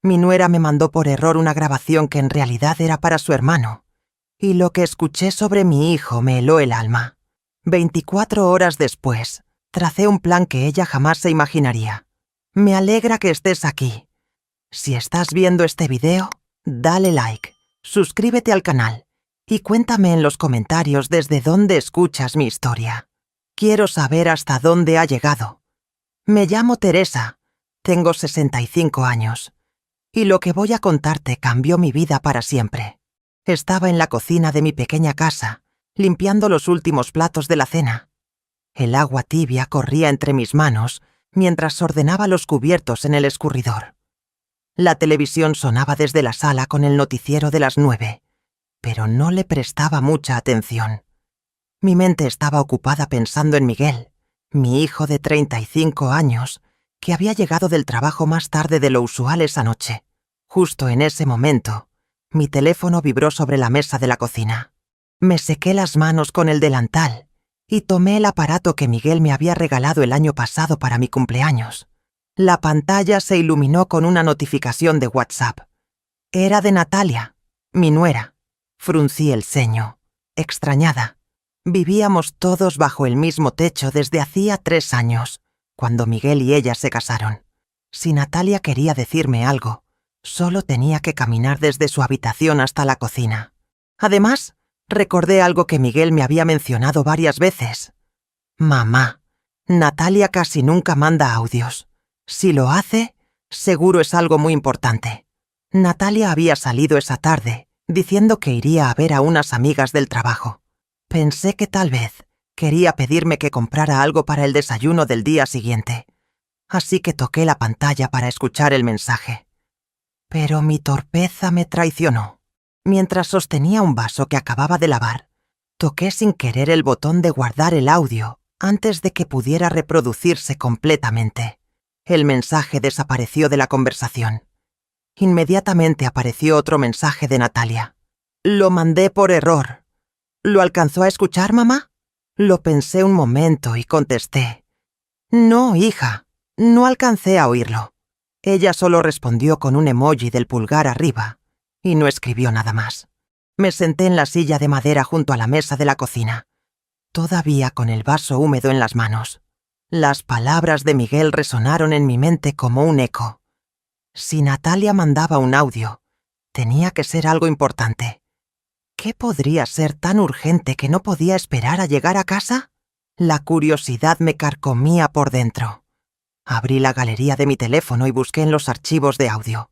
Mi nuera me mandó por error una grabación que en realidad era para su hermano, y lo que escuché sobre mi hijo me heló el alma. 24 horas después, tracé un plan que ella jamás se imaginaría. Me alegra que estés aquí. Si estás viendo este video, dale like, suscríbete al canal y cuéntame en los comentarios desde dónde escuchas mi historia. Quiero saber hasta dónde ha llegado. Me llamo Teresa, tengo 65 años, y lo que voy a contarte cambió mi vida para siempre. Estaba en la cocina de mi pequeña casa, limpiando los últimos platos de la cena. El agua tibia corría entre mis manos mientras ordenaba los cubiertos en el escurridor. La televisión sonaba desde la sala con el noticiero de las 9, pero no le prestaba mucha atención. Mi mente estaba ocupada pensando en Miguel, mi hijo de 35 años, que había llegado del trabajo más tarde de lo usual esa noche. Justo en ese momento, mi teléfono vibró sobre la mesa de la cocina. Me sequé las manos con el delantal y tomé el aparato que Miguel me había regalado el año pasado para mi cumpleaños. La pantalla se iluminó con una notificación de WhatsApp. Era de Natalia, mi nuera. Fruncí el ceño, extrañada. Vivíamos todos bajo el mismo techo desde hacía 3 años, cuando Miguel y ella se casaron. Si Natalia quería decirme algo, solo tenía que caminar desde su habitación hasta la cocina. Además, recordé algo que Miguel me había mencionado varias veces. Mamá, Natalia casi nunca manda audios. Si lo hace, seguro es algo muy importante. Natalia había salido esa tarde, diciendo que iría a ver a unas amigas del trabajo. Pensé que tal vez quería pedirme que comprara algo para el desayuno del día siguiente, así que toqué la pantalla para escuchar el mensaje. Pero mi torpeza me traicionó. Mientras sostenía un vaso que acababa de lavar, toqué sin querer el botón de guardar el audio antes de que pudiera reproducirse completamente. El mensaje desapareció de la conversación. Inmediatamente apareció otro mensaje de Natalia. Lo mandé por error. ¿Lo alcanzó a escuchar, mamá? Lo pensé un momento y contesté. No, hija, no alcancé a oírlo. Ella solo respondió con un emoji del pulgar arriba y no escribió nada más. Me senté en la silla de madera junto a la mesa de la cocina, todavía con el vaso húmedo en las manos. Las palabras de Miguel resonaron en mi mente como un eco. Si Natalia mandaba un audio, tenía que ser algo importante. ¿Qué podría ser tan urgente que no podía esperar a llegar a casa? La curiosidad me carcomía por dentro. Abrí la galería de mi teléfono y busqué en los archivos de audio.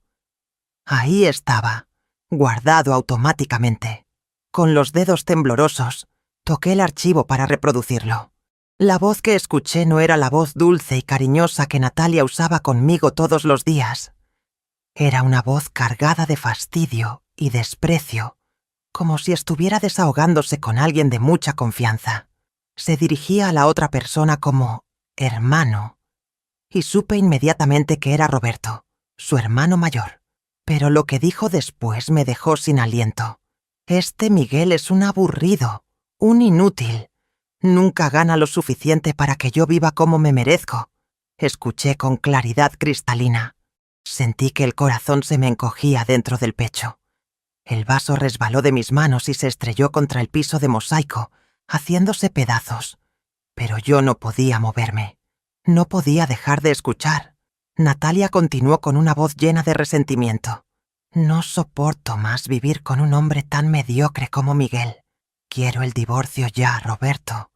Ahí estaba, guardado automáticamente. Con los dedos temblorosos, toqué el archivo para reproducirlo. La voz que escuché no era la voz dulce y cariñosa que Natalia usaba conmigo todos los días. Era una voz cargada de fastidio y desprecio, como si estuviera desahogándose con alguien de mucha confianza. Se dirigía a la otra persona como hermano, y supe inmediatamente que era Roberto, su hermano mayor. Pero lo que dijo después me dejó sin aliento. Este Miguel es un aburrido, un inútil. Nunca gana lo suficiente para que yo viva como me merezco. Escuché con claridad cristalina. Sentí que el corazón se me encogía dentro del pecho. El vaso resbaló de mis manos y se estrelló contra el piso de mosaico, haciéndose pedazos. Pero yo no podía moverme. No podía dejar de escuchar. Natalia continuó con una voz llena de resentimiento. No soporto más vivir con un hombre tan mediocre como Miguel. Quiero el divorcio ya, Roberto.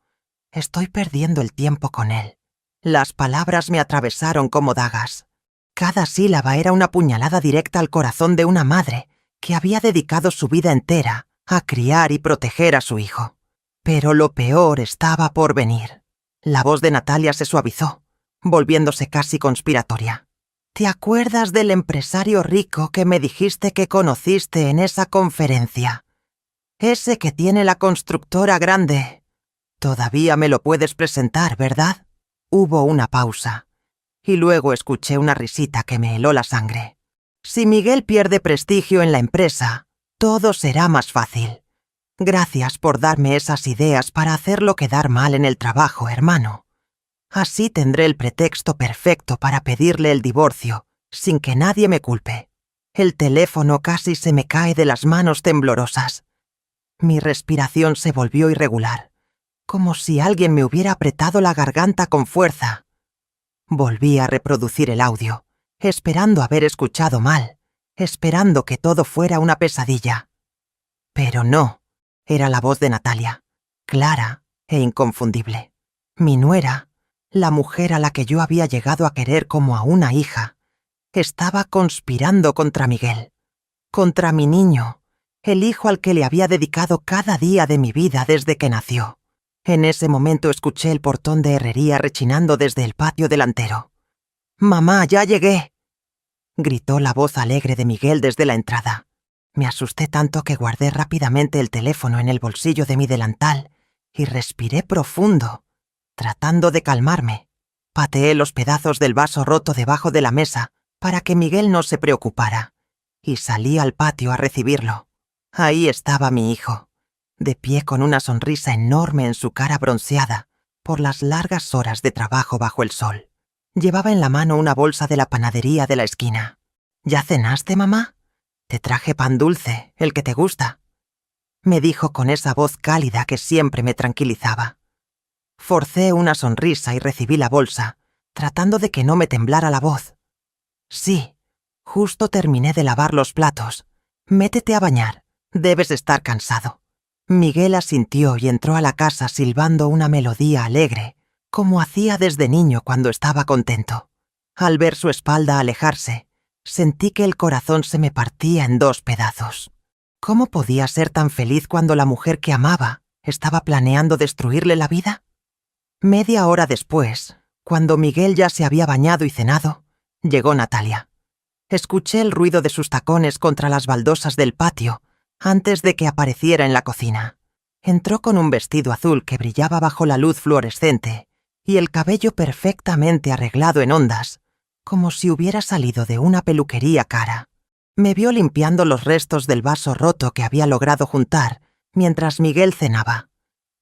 Estoy perdiendo el tiempo con él. Las palabras me atravesaron como dagas. Cada sílaba era una puñalada directa al corazón de una madre que había dedicado su vida entera a criar y proteger a su hijo. Pero lo peor estaba por venir. La voz de Natalia se suavizó, volviéndose casi conspiratoria. ¿Te acuerdas del empresario rico que me dijiste que conociste en esa conferencia? Ese que tiene la constructora grande. Todavía me lo puedes presentar, ¿verdad? Hubo una pausa, y luego escuché una risita que me heló la sangre. Si Miguel pierde prestigio en la empresa, todo será más fácil. Gracias por darme esas ideas para hacerlo quedar mal en el trabajo, hermano. Así tendré el pretexto perfecto para pedirle el divorcio, sin que nadie me culpe. El teléfono casi se me cae de las manos temblorosas. Mi respiración se volvió irregular, como si alguien me hubiera apretado la garganta con fuerza. Volví a reproducir el audio, esperando haber escuchado mal, esperando que todo fuera una pesadilla. Pero no, era la voz de Natalia, clara e inconfundible. Mi nuera, la mujer a la que yo había llegado a querer como a una hija, estaba conspirando contra Miguel, contra mi niño, el hijo al que le había dedicado cada día de mi vida desde que nació. En ese momento escuché el portón de herrería rechinando desde el patio delantero. «¡Mamá, ya llegué!», gritó la voz alegre de Miguel desde la entrada. Me asusté tanto que guardé rápidamente el teléfono en el bolsillo de mi delantal y respiré profundo, tratando de calmarme. Pateé los pedazos del vaso roto debajo de la mesa para que Miguel no se preocupara, y salí al patio a recibirlo. Ahí estaba mi hijo, de pie con una sonrisa enorme en su cara bronceada por las largas horas de trabajo bajo el sol. Llevaba en la mano una bolsa de la panadería de la esquina. «¿Ya cenaste, mamá? Te traje pan dulce, el que te gusta», me dijo con esa voz cálida que siempre me tranquilizaba. Forcé una sonrisa y recibí la bolsa, tratando de que no me temblara la voz. «Sí, justo terminé de lavar los platos. Métete a bañar, debes estar cansado». Miguel asintió y entró a la casa silbando una melodía alegre, como hacía desde niño cuando estaba contento. Al ver su espalda alejarse, sentí que el corazón se me partía en 2 pedazos. ¿Cómo podía ser tan feliz cuando la mujer que amaba estaba planeando destruirle la vida? Media hora después, cuando Miguel ya se había bañado y cenado, llegó Natalia. Escuché el ruido de sus tacones contra las baldosas del patio antes de que apareciera en la cocina. Entró con un vestido azul que brillaba bajo la luz fluorescente y el cabello perfectamente arreglado en ondas, como si hubiera salido de una peluquería cara. Me vio limpiando los restos del vaso roto que había logrado juntar mientras Miguel cenaba.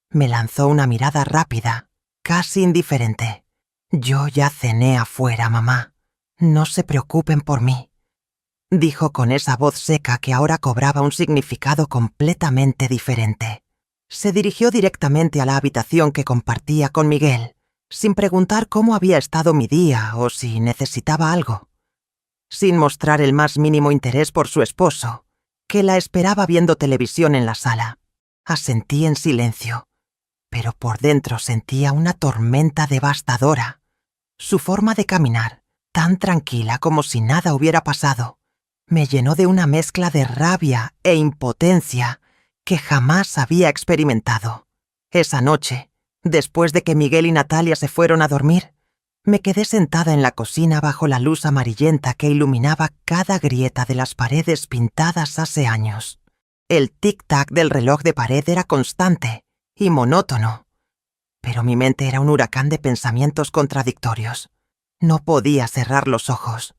Me lanzó una mirada rápida, casi indiferente. «Yo ya cené afuera, mamá. No se preocupen por mí», dijo con esa voz seca que ahora cobraba un significado completamente diferente. Se dirigió directamente a la habitación que compartía con Miguel, sin preguntar cómo había estado mi día o si necesitaba algo. Sin mostrar el más mínimo interés por su esposo, que la esperaba viendo televisión en la sala, asentí en silencio, pero por dentro sentía una tormenta devastadora. Su forma de caminar, tan tranquila como si nada hubiera pasado, me llenó de una mezcla de rabia e impotencia que jamás había experimentado. Esa noche, después de que Miguel y Natalia se fueron a dormir, me quedé sentada en la cocina bajo la luz amarillenta que iluminaba cada grieta de las paredes pintadas hace años. El tic-tac del reloj de pared era constante y monótono, pero mi mente era un huracán de pensamientos contradictorios. No podía cerrar los ojos.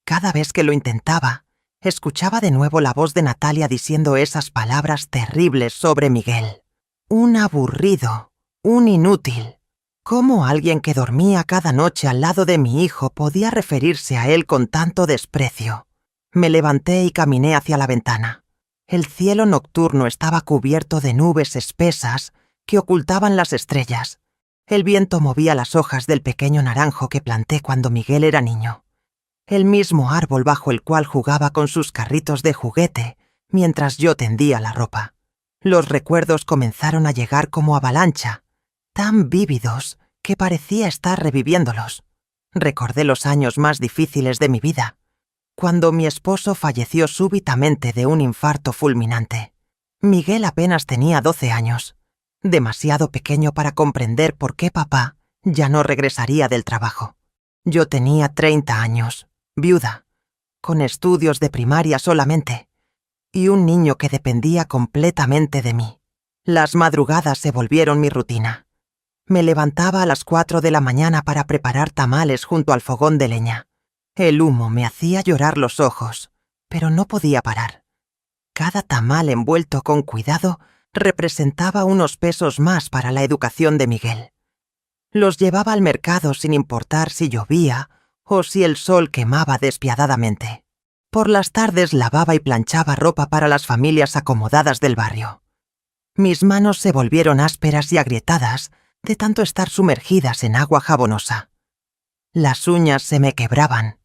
Cada vez que lo intentaba, escuchaba de nuevo la voz de Natalia diciendo esas palabras terribles sobre Miguel. Un aburrido, un inútil. ¿Cómo alguien que dormía cada noche al lado de mi hijo podía referirse a él con tanto desprecio? Me levanté y caminé hacia la ventana. El cielo nocturno estaba cubierto de nubes espesas que ocultaban las estrellas. El viento movía las hojas del pequeño naranjo que planté cuando Miguel era niño. El mismo árbol bajo el cual jugaba con sus carritos de juguete mientras yo tendía la ropa. Los recuerdos comenzaron a llegar como avalancha, tan vívidos que parecía estar reviviéndolos. Recordé los años más difíciles de mi vida, cuando mi esposo falleció súbitamente de un infarto fulminante. Miguel apenas tenía 12 años, demasiado pequeño para comprender por qué papá ya no regresaría del trabajo. Yo tenía 30 años, viuda, con estudios de primaria solamente, y un niño que dependía completamente de mí. Las madrugadas se volvieron mi rutina. Me levantaba a las 4 de la mañana para preparar tamales junto al fogón de leña. El humo me hacía llorar los ojos, pero no podía parar. Cada tamal envuelto con cuidado representaba unos pesos más para la educación de Miguel. Los llevaba al mercado sin importar si llovía o si el sol quemaba despiadadamente. Por las tardes lavaba y planchaba ropa para las familias acomodadas del barrio. Mis manos se volvieron ásperas y agrietadas de tanto estar sumergidas en agua jabonosa. Las uñas se me quebraban,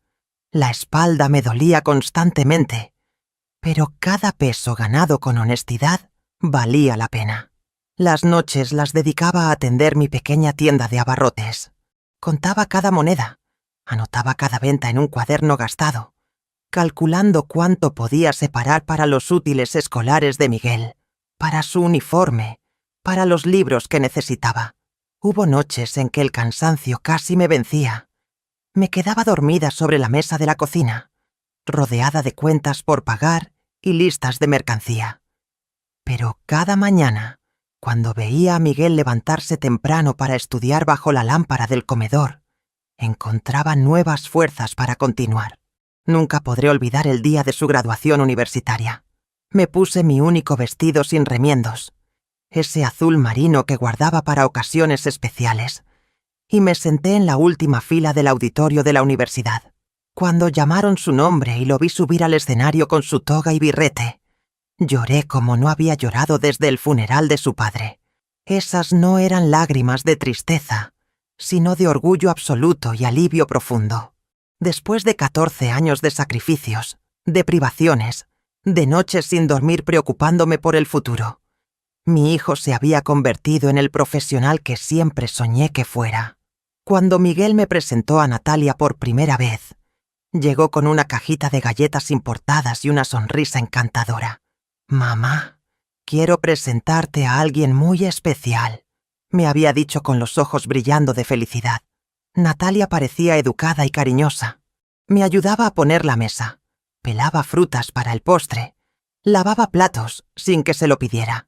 la espalda me dolía constantemente, pero cada peso ganado con honestidad valía la pena. Las noches las dedicaba a atender mi pequeña tienda de abarrotes. Contaba cada moneda, anotaba cada venta en un cuaderno gastado, calculando cuánto podía separar para los útiles escolares de Miguel, para su uniforme, para los libros que necesitaba. Hubo noches en que el cansancio casi me vencía. Me quedaba dormida sobre la mesa de la cocina, rodeada de cuentas por pagar y listas de mercancía. Pero cada mañana, cuando veía a Miguel levantarse temprano para estudiar bajo la lámpara del comedor, encontraba nuevas fuerzas para continuar. Nunca podré olvidar el día de su graduación universitaria. Me puse mi único vestido sin remiendos, ese azul marino que guardaba para ocasiones especiales, y me senté en la última fila del auditorio de la universidad. Cuando llamaron su nombre y lo vi subir al escenario con su toga y birrete, lloré como no había llorado desde el funeral de su padre. Esas no eran lágrimas de tristeza, sino de orgullo absoluto y alivio profundo. Después de 14 años de sacrificios, de privaciones, de noches sin dormir preocupándome por el futuro, mi hijo se había convertido en el profesional que siempre soñé que fuera. Cuando Miguel me presentó a Natalia por primera vez, llegó con una cajita de galletas importadas y una sonrisa encantadora. «Mamá, quiero presentarte a alguien muy especial», me había dicho con los ojos brillando de felicidad. Natalia parecía educada y cariñosa. Me ayudaba a poner la mesa, pelaba frutas para el postre, lavaba platos sin que se lo pidiera.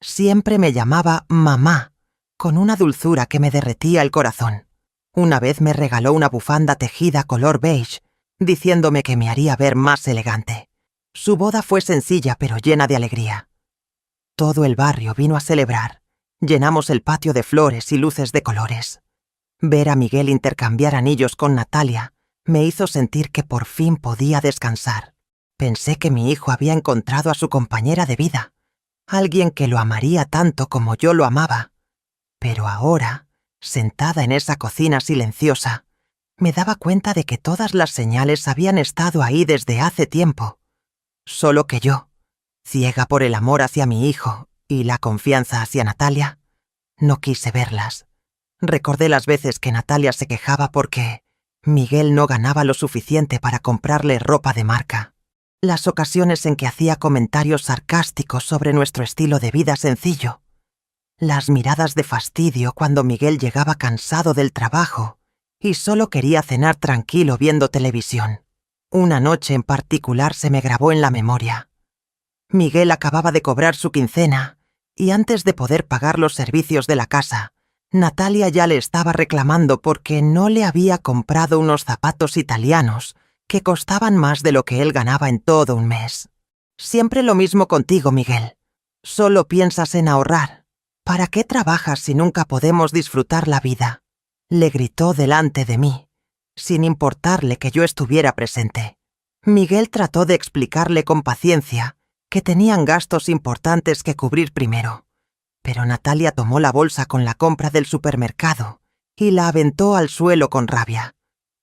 Siempre me llamaba mamá, con una dulzura que me derretía el corazón. Una vez me regaló una bufanda tejida color beige, diciéndome que me haría ver más elegante. Su boda fue sencilla pero llena de alegría. Todo el barrio vino a celebrar. Llenamos el patio de flores y luces de colores. Ver a Miguel intercambiar anillos con Natalia me hizo sentir que por fin podía descansar. Pensé que mi hijo había encontrado a su compañera de vida, alguien que lo amaría tanto como yo lo amaba. Pero ahora, sentada en esa cocina silenciosa, me daba cuenta de que todas las señales habían estado ahí desde hace tiempo. Solo que yo, ciega por el amor hacia mi hijo y la confianza hacia Natalia, no quise verlas. Recordé las veces que Natalia se quejaba porque Miguel no ganaba lo suficiente para comprarle ropa de marca. Las ocasiones en que hacía comentarios sarcásticos sobre nuestro estilo de vida sencillo. Las miradas de fastidio cuando Miguel llegaba cansado del trabajo y solo quería cenar tranquilo viendo televisión. Una noche en particular se me grabó en la memoria. Miguel acababa de cobrar su quincena y antes de poder pagar los servicios de la casa, Natalia ya le estaba reclamando porque no le había comprado unos zapatos italianos que costaban más de lo que él ganaba en todo un mes. «Siempre lo mismo contigo, Miguel. Solo piensas en ahorrar. ¿Para qué trabajas si nunca podemos disfrutar la vida?», le gritó delante de mí, sin importarle que yo estuviera presente. Miguel trató de explicarle con paciencia que tenían gastos importantes que cubrir primero, pero Natalia tomó la bolsa con la compra del supermercado y la aventó al suelo con rabia.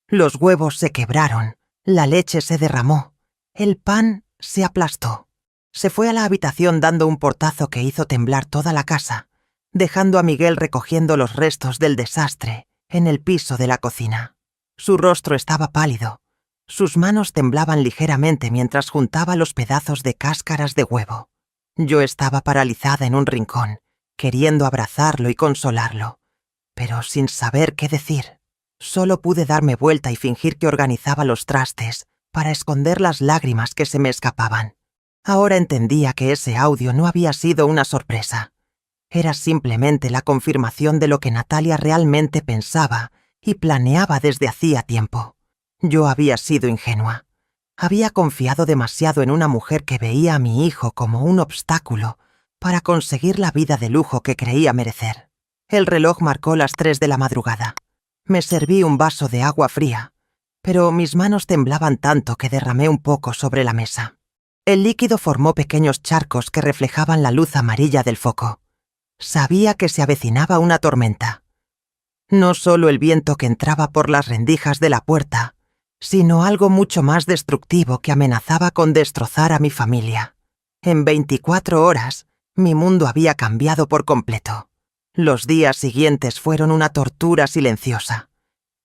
Los huevos se quebraron, la leche se derramó, el pan se aplastó. Se fue a la habitación dando un portazo que hizo temblar toda la casa, dejando a Miguel recogiendo los restos del desastre en el piso de la cocina. Su rostro estaba pálido. Sus manos temblaban ligeramente mientras juntaba los pedazos de cáscaras de huevo. Yo estaba paralizada en un rincón, queriendo abrazarlo y consolarlo, pero sin saber qué decir. Solo pude darme vuelta y fingir que organizaba los trastes para esconder las lágrimas que se me escapaban. Ahora entendía que ese audio no había sido una sorpresa. Era simplemente la confirmación de lo que Natalia realmente pensaba y planeaba desde hacía tiempo. Yo había sido ingenua. Había confiado demasiado en una mujer que veía a mi hijo como un obstáculo para conseguir la vida de lujo que creía merecer. El reloj marcó las 3 de la madrugada. Me serví un vaso de agua fría, pero mis manos temblaban tanto que derramé un poco sobre la mesa. El líquido formó pequeños charcos que reflejaban la luz amarilla del foco. Sabía que se avecinaba una tormenta. No solo el viento que entraba por las rendijas de la puerta, sino algo mucho más destructivo que amenazaba con destrozar a mi familia. En 24 horas, mi mundo había cambiado por completo. Los días siguientes fueron una tortura silenciosa.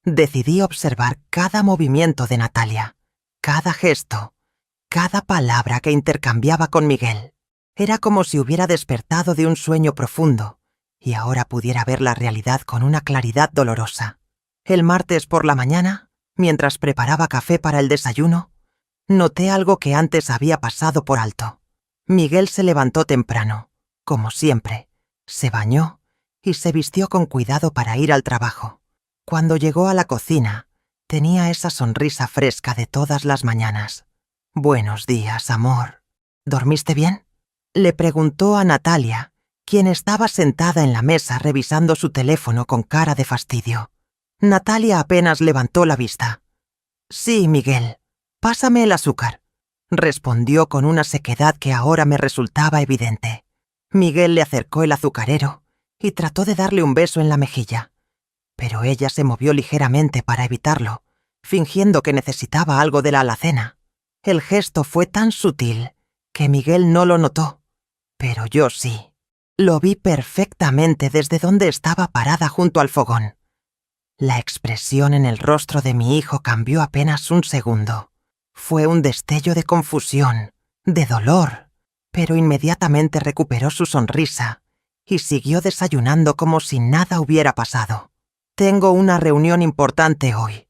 Decidí observar cada movimiento de Natalia, cada gesto, cada palabra que intercambiaba con Miguel. Era como si hubiera despertado de un sueño profundo y ahora pudiera ver la realidad con una claridad dolorosa. El martes por la mañana, mientras preparaba café para el desayuno, noté algo que antes había pasado por alto. Miguel se levantó temprano, como siempre, se bañó y se vistió con cuidado para ir al trabajo. Cuando llegó a la cocina, tenía esa sonrisa fresca de todas las mañanas. «Buenos días, amor. ¿Dormiste bien?», le preguntó a Natalia, quien estaba sentada en la mesa revisando su teléfono con cara de fastidio. Natalia apenas levantó la vista. «Sí, Miguel. Pásame el azúcar», respondió con una sequedad que ahora me resultaba evidente. Miguel le acercó el azucarero y trató de darle un beso en la mejilla, pero ella se movió ligeramente para evitarlo, fingiendo que necesitaba algo de la alacena. El gesto fue tan sutil que Miguel no lo notó, pero yo sí. Lo vi perfectamente desde donde estaba parada junto al fogón. La expresión en el rostro de mi hijo cambió apenas un segundo. Fue un destello de confusión, de dolor, pero inmediatamente recuperó su sonrisa y siguió desayunando como si nada hubiera pasado. «Tengo una reunión importante hoy»,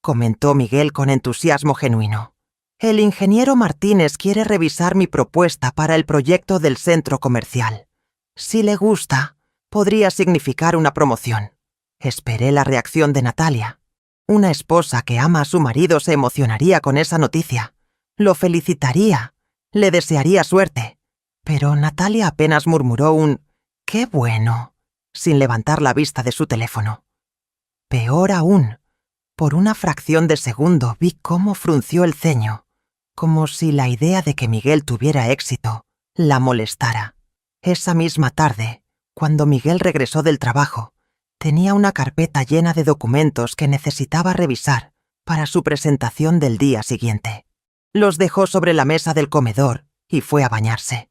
comentó Miguel con entusiasmo genuino. «El ingeniero Martínez quiere revisar mi propuesta para el proyecto del centro comercial. Si le gusta, podría significar una promoción». Esperé la reacción de Natalia. Una esposa que ama a su marido se emocionaría con esa noticia. Lo felicitaría, le desearía suerte. Pero Natalia apenas murmuró un «¡Qué bueno!» sin levantar la vista de su teléfono. Peor aún, por una fracción de segundo vi cómo frunció el ceño, como si la idea de que Miguel tuviera éxito la molestara. Esa misma tarde, cuando Miguel regresó del trabajo, tenía una carpeta llena de documentos que necesitaba revisar para su presentación del día siguiente. Los dejó sobre la mesa del comedor y fue a bañarse,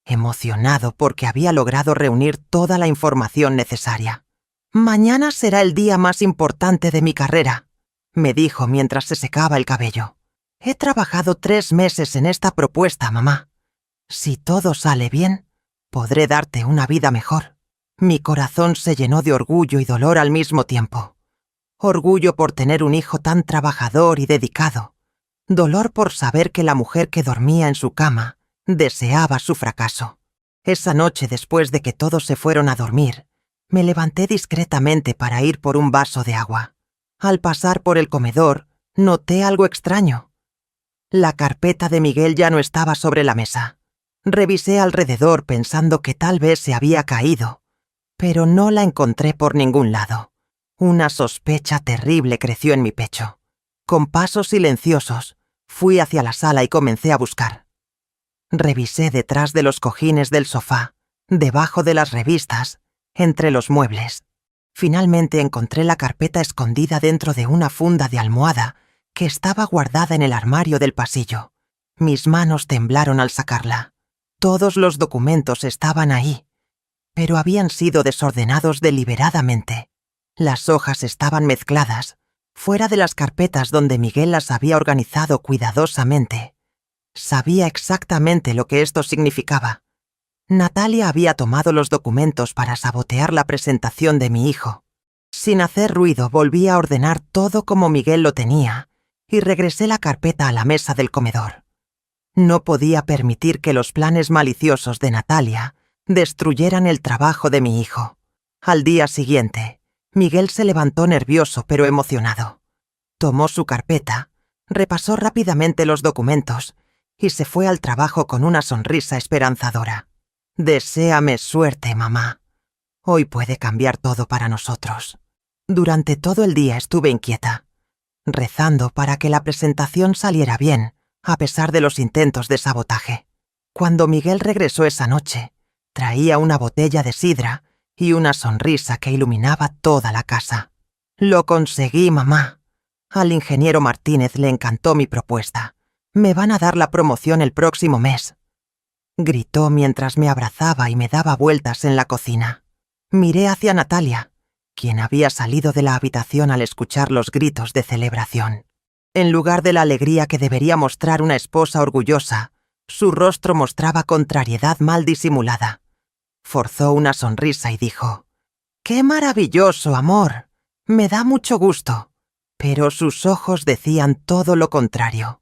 emocionado porque había logrado reunir toda la información necesaria. «Mañana será el día más importante de mi carrera», me dijo mientras se secaba el cabello. «He trabajado 3 meses en esta propuesta, mamá. Si todo sale bien, podré darte una vida mejor». Mi corazón se llenó de orgullo y dolor al mismo tiempo. Orgullo por tener un hijo tan trabajador y dedicado. Dolor por saber que la mujer que dormía en su cama deseaba su fracaso. Esa noche, después de que todos se fueron a dormir, me levanté discretamente para ir por un vaso de agua. Al pasar por el comedor, noté algo extraño. La carpeta de Miguel ya no estaba sobre la mesa. Revisé alrededor pensando que tal vez se había caído, pero no la encontré por ningún lado. Una sospecha terrible creció en mi pecho. Con pasos silenciosos, fui hacia la sala y comencé a buscar. Revisé detrás de los cojines del sofá, debajo de las revistas, entre los muebles. Finalmente encontré la carpeta escondida dentro de una funda de almohada que estaba guardada en el armario del pasillo. Mis manos temblaron al sacarla. Todos los documentos estaban ahí, pero habían sido desordenados deliberadamente. Las hojas estaban mezcladas, fuera de las carpetas donde Miguel las había organizado cuidadosamente. Sabía exactamente lo que esto significaba. Natalia había tomado los documentos para sabotear la presentación de mi hijo. Sin hacer ruido, volví a ordenar todo como Miguel lo tenía y regresé la carpeta a la mesa del comedor. No podía permitir que los planes maliciosos de Natalia destruyeran el trabajo de mi hijo. Al día siguiente, Miguel se levantó nervioso pero emocionado. Tomó su carpeta, repasó rápidamente los documentos y se fue al trabajo con una sonrisa esperanzadora. «Deséame suerte, mamá. Hoy puede cambiar todo para nosotros». Durante todo el día estuve inquieta. rezando para que la presentación saliera bien, a pesar de los intentos de sabotaje. Cuando Miguel regresó esa noche, traía una botella de sidra y una sonrisa que iluminaba toda la casa. «Lo conseguí, mamá. Al ingeniero Martínez le encantó mi propuesta. Me van a dar la promoción el próximo mes», gritó mientras me abrazaba y me daba vueltas en la cocina. Miré hacia Natalia, quien había salido de la habitación al escuchar los gritos de celebración. En lugar de la alegría que debería mostrar una esposa orgullosa, su rostro mostraba contrariedad mal disimulada. Forzó una sonrisa y dijo: «¡Qué maravilloso, amor! Me da mucho gusto». Pero sus ojos decían todo lo contrario.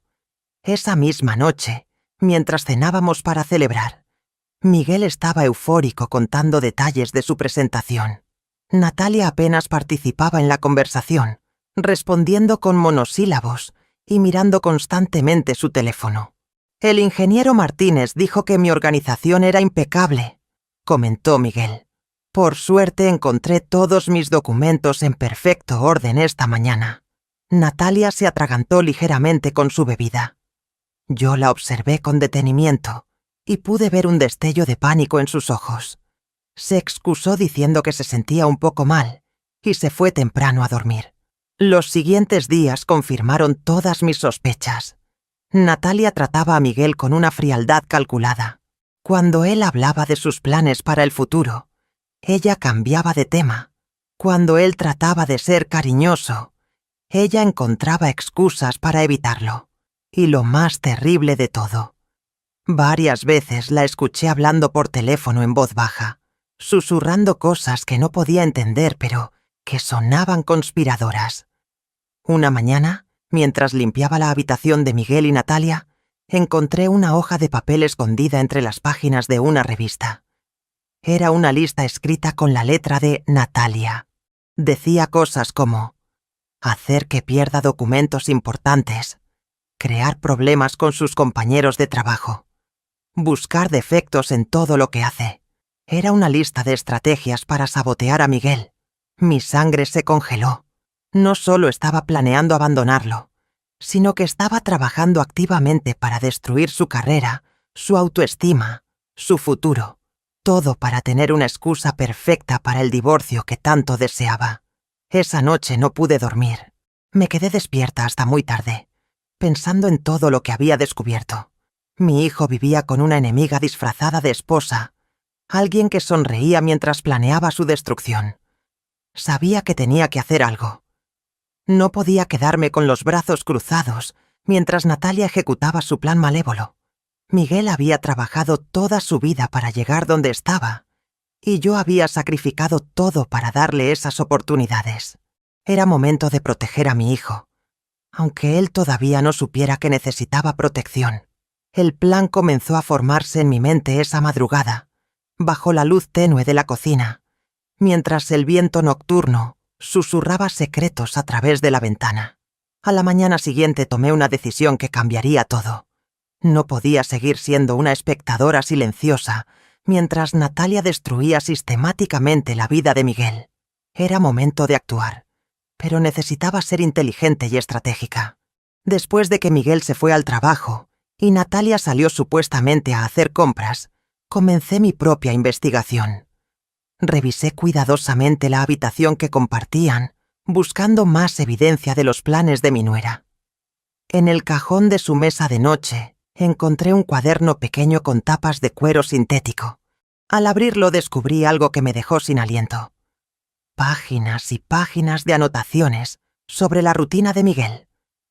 Esa misma noche, mientras cenábamos para celebrar, Miguel estaba eufórico contando detalles de su presentación. Natalia apenas participaba en la conversación, respondiendo con monosílabos y mirando constantemente su teléfono. «El ingeniero Martínez dijo que mi organización era impecable», comentó Miguel. «Por suerte encontré todos mis documentos en perfecto orden esta mañana». Natalia se atragantó ligeramente con su bebida. Yo la observé con detenimiento y pude ver un destello de pánico en sus ojos. Se excusó diciendo que se sentía un poco mal y se fue temprano a dormir. Los siguientes días confirmaron todas mis sospechas. Natalia trataba a Miguel con una frialdad calculada. Cuando él hablaba de sus planes para el futuro, ella cambiaba de tema. Cuando él trataba de ser cariñoso, ella encontraba excusas para evitarlo. Y lo más terrible de todo, varias veces la escuché hablando por teléfono en voz baja, susurrando cosas que no podía entender pero que sonaban conspiradoras. Una mañana, mientras limpiaba la habitación de Miguel y Natalia, encontré una hoja de papel escondida entre las páginas de una revista. Era una lista escrita con la letra de Natalia. Decía cosas como: hacer que pierda documentos importantes, crear problemas con sus compañeros de trabajo, buscar defectos en todo lo que hace. Era una lista de estrategias para sabotear a Miguel. Mi sangre se congeló. No solo estaba planeando abandonarlo, sino que estaba trabajando activamente para destruir su carrera, su autoestima, su futuro. Todo para tener una excusa perfecta para el divorcio que tanto deseaba. Esa noche no pude dormir. Me quedé despierta hasta muy tarde, pensando en todo lo que había descubierto. Mi hijo vivía con una enemiga disfrazada de esposa, alguien que sonreía mientras planeaba su destrucción. Sabía que tenía que hacer algo. No podía quedarme con los brazos cruzados mientras Natalia ejecutaba su plan malévolo. Miguel había trabajado toda su vida para llegar donde estaba, y yo había sacrificado todo para darle esas oportunidades. Era momento de proteger a mi hijo, aunque él todavía no supiera que necesitaba protección. El plan comenzó a formarse en mi mente esa madrugada, bajo la luz tenue de la cocina, mientras el viento nocturno susurraba secretos a través de la ventana. A la mañana siguiente tomé una decisión que cambiaría todo. No podía seguir siendo una espectadora silenciosa mientras Natalia destruía sistemáticamente la vida de Miguel. Era momento de actuar, pero necesitaba ser inteligente y estratégica. Después de que Miguel se fue al trabajo y Natalia salió supuestamente a hacer compras, comencé mi propia investigación. Revisé cuidadosamente la habitación que compartían, buscando más evidencia de los planes de mi nuera. En el cajón de su mesa de noche, encontré un cuaderno pequeño con tapas de cuero sintético. Al abrirlo descubrí algo que me dejó sin aliento. Páginas y páginas de anotaciones sobre la rutina de Miguel,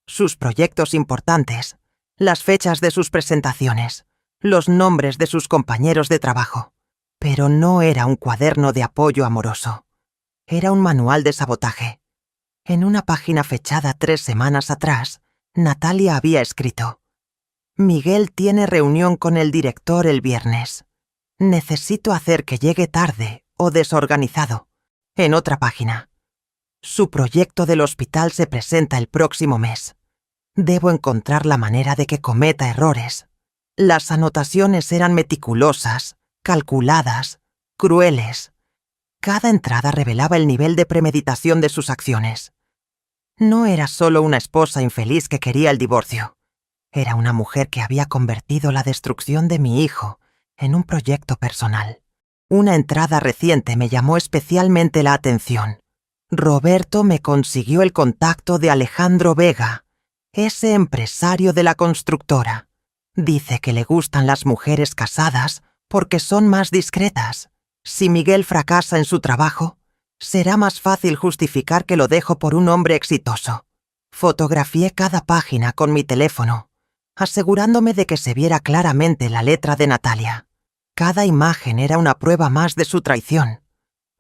sus proyectos importantes, las fechas de sus presentaciones, los nombres de sus compañeros de trabajo. Pero no era un cuaderno de apoyo amoroso. Era un manual de sabotaje. En una página fechada 3 semanas atrás, Natalia había escrito: Miguel tiene reunión con el director el viernes. Necesito hacer que llegue tarde o desorganizado. En otra página: su proyecto del hospital se presenta el próximo mes. Debo encontrar la manera de que cometa errores. Las anotaciones eran meticulosas, calculadas, crueles. Cada entrada revelaba el nivel de premeditación de sus acciones. No era solo una esposa infeliz que quería el divorcio. Era una mujer que había convertido la destrucción de mi hijo en un proyecto personal. Una entrada reciente me llamó especialmente la atención. Roberto me consiguió el contacto de Alejandro Vega, ese empresario de la constructora. Dice que le gustan las mujeres casadas porque son más discretas. Si Miguel fracasa en su trabajo, será más fácil justificar que lo dejo por un hombre exitoso. Fotografié cada página con mi teléfono, asegurándome de que se viera claramente la letra de Natalia. Cada imagen era una prueba más de su traición,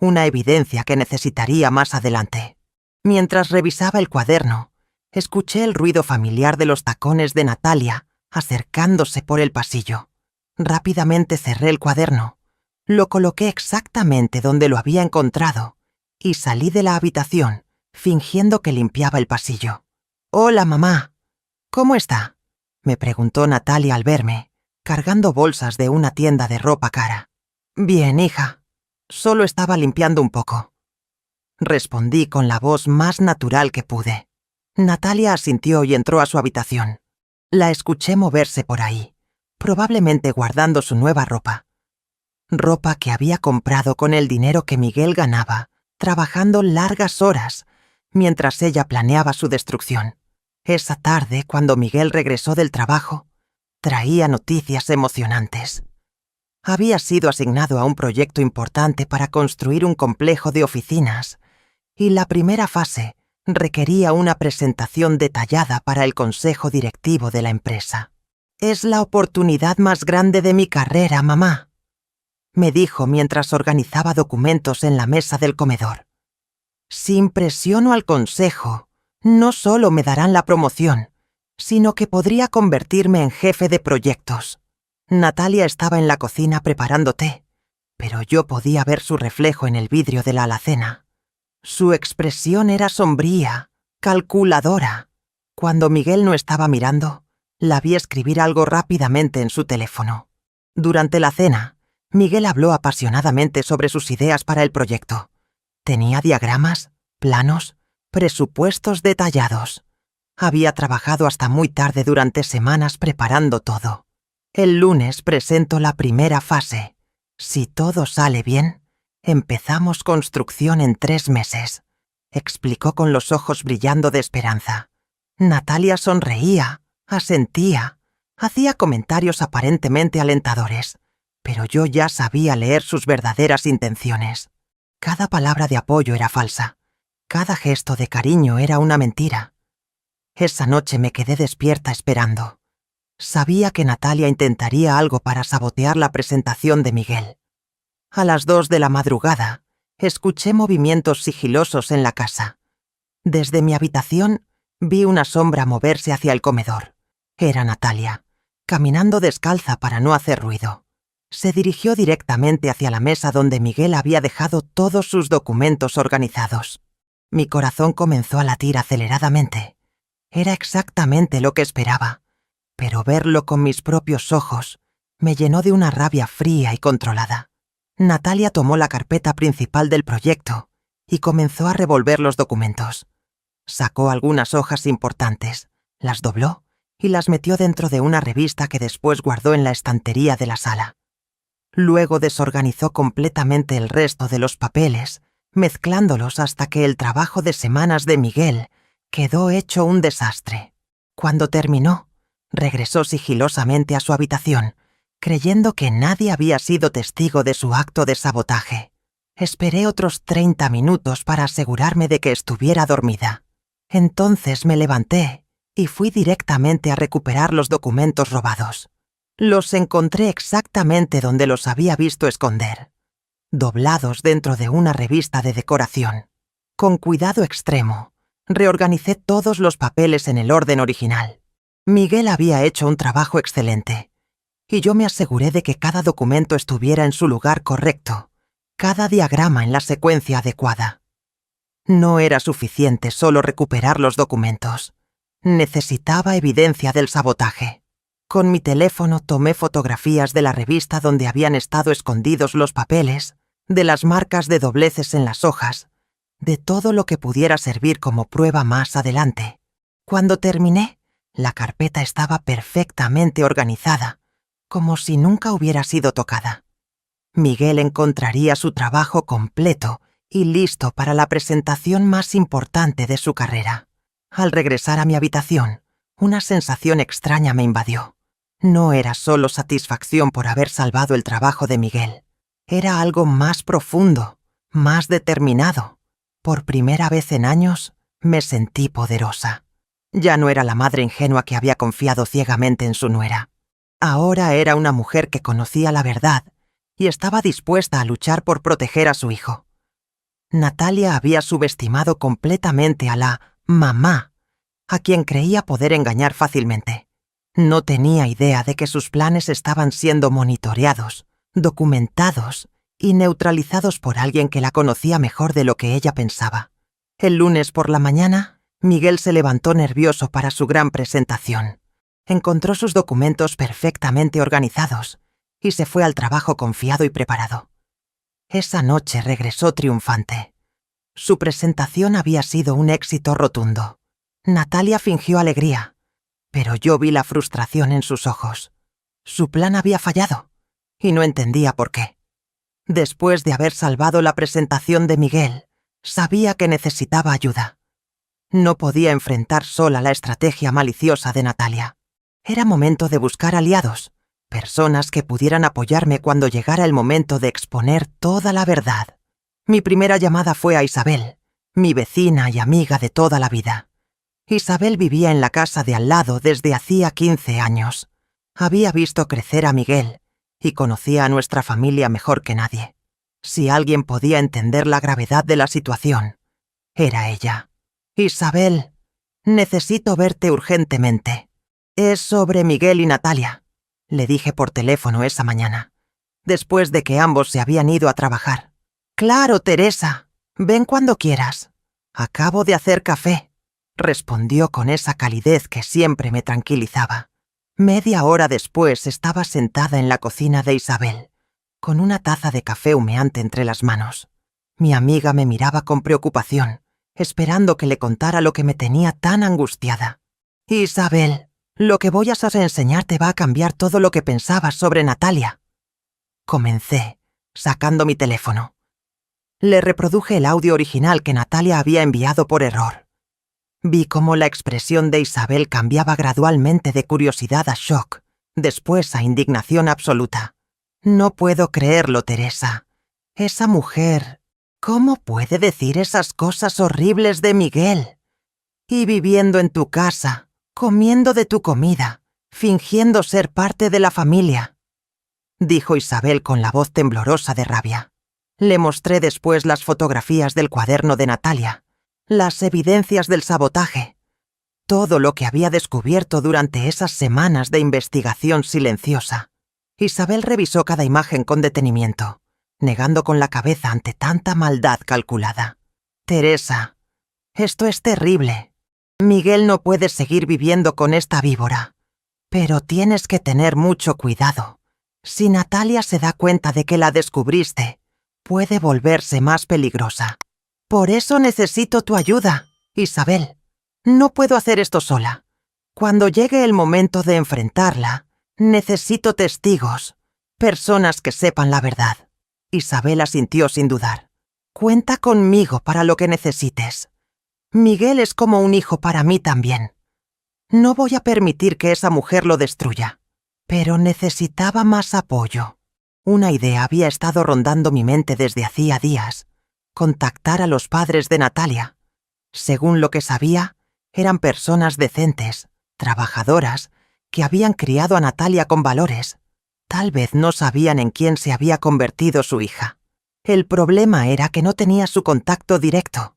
una evidencia que necesitaría más adelante. Mientras revisaba el cuaderno, escuché el ruido familiar de los tacones de Natalia acercándose por el pasillo. Rápidamente cerré el cuaderno, lo coloqué exactamente donde lo había encontrado y salí de la habitación, fingiendo que limpiaba el pasillo. «Hola, mamá. ¿Cómo está?», me preguntó Natalia al verme, cargando bolsas de una tienda de ropa cara. «Bien, hija. Solo estaba limpiando un poco», respondí con la voz más natural que pude. Natalia asintió y entró a su habitación. La escuché moverse por ahí, probablemente guardando su nueva ropa. Ropa que había comprado con el dinero que Miguel ganaba, trabajando largas horas, mientras ella planeaba su destrucción. Esa tarde, cuando Miguel regresó del trabajo, traía noticias emocionantes. Había sido asignado a un proyecto importante para construir un complejo de oficinas, y la primera fase requería una presentación detallada para el consejo directivo de la empresa. «Es la oportunidad más grande de mi carrera, mamá», me dijo mientras organizaba documentos en la mesa del comedor. «Si impresiono al consejo, no solo me darán la promoción, sino que podría convertirme en jefe de proyectos». Natalia estaba en la cocina preparando té, pero yo podía ver su reflejo en el vidrio de la alacena. Su expresión era sombría, calculadora. Cuando Miguel no estaba mirando, la vi escribir algo rápidamente en su teléfono. Durante la cena, Miguel habló apasionadamente sobre sus ideas para el proyecto. Tenía diagramas, planos, presupuestos detallados. Había trabajado hasta muy tarde durante semanas preparando todo. «El lunes presento la primera fase. Si todo sale bien, empezamos construcción en 3 meses», explicó con los ojos brillando de esperanza. Natalia sonreía, asentía, hacía comentarios aparentemente alentadores, pero yo ya sabía leer sus verdaderas intenciones. Cada palabra de apoyo era falsa, cada gesto de cariño era una mentira. Esa noche me quedé despierta esperando. Sabía que Natalia intentaría algo para sabotear la presentación de Miguel. A las 2 de la madrugada, escuché movimientos sigilosos en la casa. Desde mi habitación, vi una sombra moverse hacia el comedor. Era Natalia, caminando descalza para no hacer ruido. Se dirigió directamente hacia la mesa donde Miguel había dejado todos sus documentos organizados. Mi corazón comenzó a latir aceleradamente. Era exactamente lo que esperaba. Pero verlo con mis propios ojos me llenó de una rabia fría y controlada. Natalia tomó la carpeta principal del proyecto y comenzó a revolver los documentos. Sacó algunas hojas importantes, las dobló y las metió dentro de una revista que después guardó en la estantería de la sala. Luego desorganizó completamente el resto de los papeles, mezclándolos hasta que el trabajo de semanas de Miguel quedó hecho un desastre. Cuando terminó, regresó sigilosamente a su habitación, creyendo que nadie había sido testigo de su acto de sabotaje. Esperé otros 30 minutos para asegurarme de que estuviera dormida. Entonces me levanté y fui directamente a recuperar los documentos robados. Los encontré exactamente donde los había visto esconder, doblados dentro de una revista de decoración. Con cuidado extremo, reorganicé todos los papeles en el orden original. Miguel había hecho un trabajo excelente, y yo me aseguré de que cada documento estuviera en su lugar correcto, cada diagrama en la secuencia adecuada. No era suficiente solo recuperar los documentos. Necesitaba evidencia del sabotaje. Con mi teléfono tomé fotografías de la revista donde habían estado escondidos los papeles, de las marcas de dobleces en las hojas, de todo lo que pudiera servir como prueba más adelante. Cuando terminé, la carpeta estaba perfectamente organizada, como si nunca hubiera sido tocada. Miguel encontraría su trabajo completo y listo para la presentación más importante de su carrera. Al regresar a mi habitación, una sensación extraña me invadió. No era solo satisfacción por haber salvado el trabajo de Miguel. Era algo más profundo, más determinado. Por primera vez en años, me sentí poderosa. Ya no era la madre ingenua que había confiado ciegamente en su nuera. Ahora era una mujer que conocía la verdad y estaba dispuesta a luchar por proteger a su hijo. Natalia había subestimado completamente a la mamá, a quien creía poder engañar fácilmente. No tenía idea de que sus planes estaban siendo monitoreados, documentados y neutralizados por alguien que la conocía mejor de lo que ella pensaba. El lunes por la mañana, Miguel se levantó nervioso para su gran presentación. Encontró sus documentos perfectamente organizados y se fue al trabajo confiado y preparado. Esa noche regresó triunfante. Su presentación había sido un éxito rotundo. Natalia fingió alegría, pero yo vi la frustración en sus ojos. Su plan había fallado, y no entendía por qué. Después de haber salvado la presentación de Miguel, sabía que necesitaba ayuda. No podía enfrentar sola la estrategia maliciosa de Natalia. Era momento de buscar aliados, personas que pudieran apoyarme cuando llegara el momento de exponer toda la verdad. Mi primera llamada fue a Isabel, mi vecina y amiga de toda la vida. Isabel vivía en la casa de al lado desde hacía 15 años. Había visto crecer a Miguel y conocía a nuestra familia mejor que nadie. Si alguien podía entender la gravedad de la situación, era ella. Isabel, necesito verte urgentemente. Es sobre Miguel y Natalia, le dije por teléfono esa mañana, después de que ambos se habían ido a trabajar. Claro, Teresa, ven cuando quieras. Acabo de hacer café, respondió con esa calidez que siempre me tranquilizaba. Media hora después estaba sentada en la cocina de Isabel, con una taza de café humeante entre las manos. Mi amiga me miraba con preocupación, esperando que le contara lo que me tenía tan angustiada. Isabel, lo que voy a enseñarte va a cambiar todo lo que pensabas sobre Natalia. Comencé, sacando mi teléfono. Le reproduje el audio original que Natalia había enviado por error. Vi cómo la expresión de Isabel cambiaba gradualmente de curiosidad a shock, después a indignación absoluta. No puedo creerlo, Teresa. Esa mujer, ¿cómo puede decir esas cosas horribles de Miguel? Y viviendo en tu casa, comiendo de tu comida, fingiendo ser parte de la familia, dijo Isabel con la voz temblorosa de rabia. Le mostré después las fotografías del cuaderno de Natalia, las evidencias del sabotaje, todo lo que había descubierto durante esas semanas de investigación silenciosa. Isabel revisó cada imagen con detenimiento, negando con la cabeza ante tanta maldad calculada. Teresa, esto es terrible. Miguel no puede seguir viviendo con esta víbora. Pero tienes que tener mucho cuidado. Si Natalia se da cuenta de que la descubriste, puede volverse más peligrosa. Por eso necesito tu ayuda, Isabel. No puedo hacer esto sola. Cuando llegue el momento de enfrentarla, necesito testigos, personas que sepan la verdad. Isabel asintió sin dudar. Cuenta conmigo para lo que necesites. Miguel es como un hijo para mí también. No voy a permitir que esa mujer lo destruya. Pero necesitaba más apoyo. Una idea había estado rondando mi mente desde hacía días. Contactar a los padres de Natalia. Según lo que sabía, eran personas decentes, trabajadoras, que habían criado a Natalia con valores. Tal vez no sabían en quién se había convertido su hija. El problema era que no tenía su contacto directo.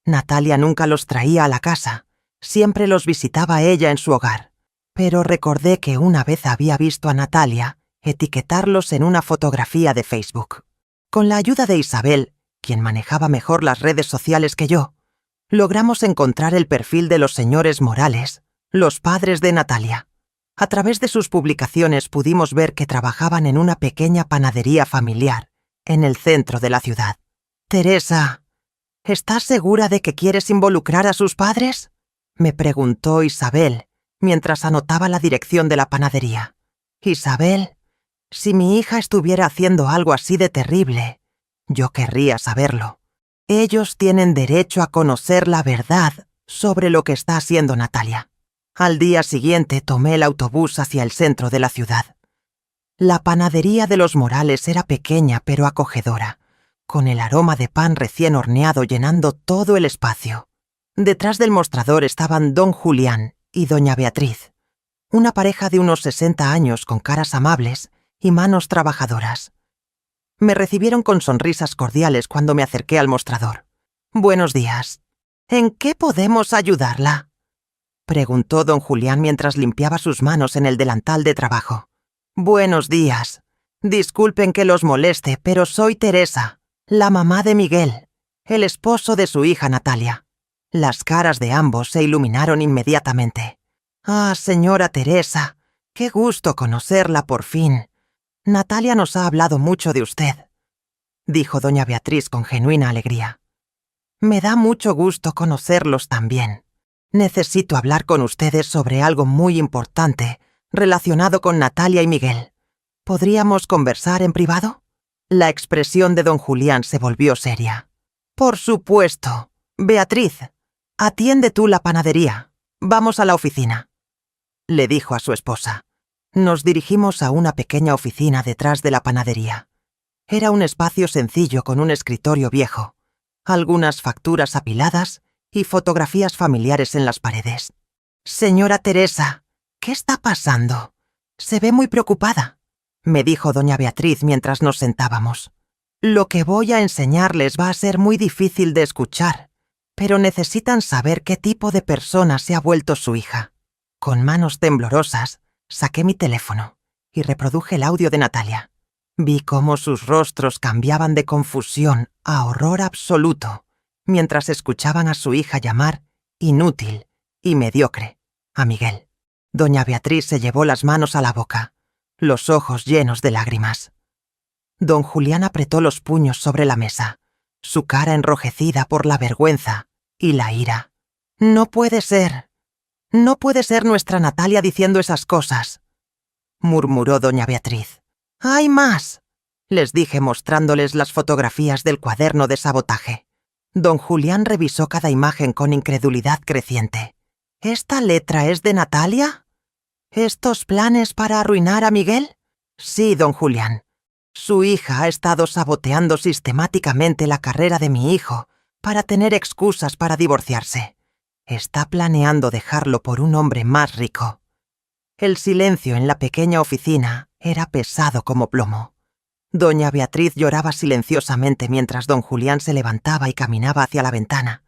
Natalia nunca los traía a la casa, siempre los visitaba ella en su hogar. Pero recordé que una vez había visto a Natalia etiquetarlos en una fotografía de Facebook. Con la ayuda de Isabel, quien manejaba mejor las redes sociales que yo, logramos encontrar el perfil de los señores Morales, los padres de Natalia. A través de sus publicaciones pudimos ver que trabajaban en una pequeña panadería familiar, en el centro de la ciudad. Teresa, ¿Estás segura de que quieres involucrar a sus padres?, me preguntó Isabel, mientras anotaba la dirección de la panadería. Isabel, si mi hija estuviera haciendo algo así de terrible, yo querría saberlo. Ellos tienen derecho a conocer la verdad sobre lo que está haciendo Natalia. Al día siguiente tomé el autobús hacia el centro de la ciudad. La panadería de los Morales era pequeña pero acogedora, con el aroma de pan recién horneado llenando todo el espacio. Detrás del mostrador estaban don Julián y doña Beatriz, una pareja de unos 60 años con caras amables y manos trabajadoras. Me recibieron con sonrisas cordiales cuando me acerqué al mostrador. «Buenos días. ¿En qué podemos ayudarla?», preguntó don Julián mientras limpiaba sus manos en el delantal de trabajo. «Buenos días. Disculpen que los moleste, pero soy Teresa, la mamá de Miguel, el esposo de su hija Natalia». Las caras de ambos se iluminaron inmediatamente. «Ah, señora Teresa, qué gusto conocerla por fin. Natalia nos ha hablado mucho de usted», dijo doña Beatriz con genuina alegría. «Me da mucho gusto conocerlos también. Necesito hablar con ustedes sobre algo muy importante relacionado con Natalia y Miguel. ¿Podríamos conversar en privado?». La expresión de don Julián se volvió seria. «Por supuesto. Beatriz, atiende tú la panadería. Vamos a la oficina», le dijo a su esposa. Nos dirigimos a una pequeña oficina detrás de la panadería. Era un espacio sencillo con un escritorio viejo, algunas facturas apiladas y fotografías familiares en las paredes. «Señora Teresa, ¿qué está pasando? Se ve muy preocupada», me dijo doña Beatriz mientras nos sentábamos. «Lo que voy a enseñarles va a ser muy difícil de escuchar, pero necesitan saber qué tipo de persona se ha vuelto su hija». Con manos temblorosas, saqué mi teléfono y reproduje el audio de Natalia. Vi cómo sus rostros cambiaban de confusión a horror absoluto mientras escuchaban a su hija llamar inútil y mediocre a Miguel. Doña Beatriz se llevó las manos a la boca, los ojos llenos de lágrimas. Don Julián apretó los puños sobre la mesa, su cara enrojecida por la vergüenza y la ira. «No puede ser. No puede ser nuestra Natalia diciendo esas cosas», murmuró doña Beatriz. «¡Hay más!», les dije mostrándoles las fotografías del cuaderno de sabotaje. Don Julián revisó cada imagen con incredulidad creciente. «¿Esta letra es de Natalia? ¿Estos planes para arruinar a Miguel?». «Sí, don Julián. Su hija ha estado saboteando sistemáticamente la carrera de mi hijo para tener excusas para divorciarse. Está planeando dejarlo por un hombre más rico». El silencio en la pequeña oficina era pesado como plomo. Doña Beatriz lloraba silenciosamente mientras don Julián se levantaba y caminaba hacia la ventana,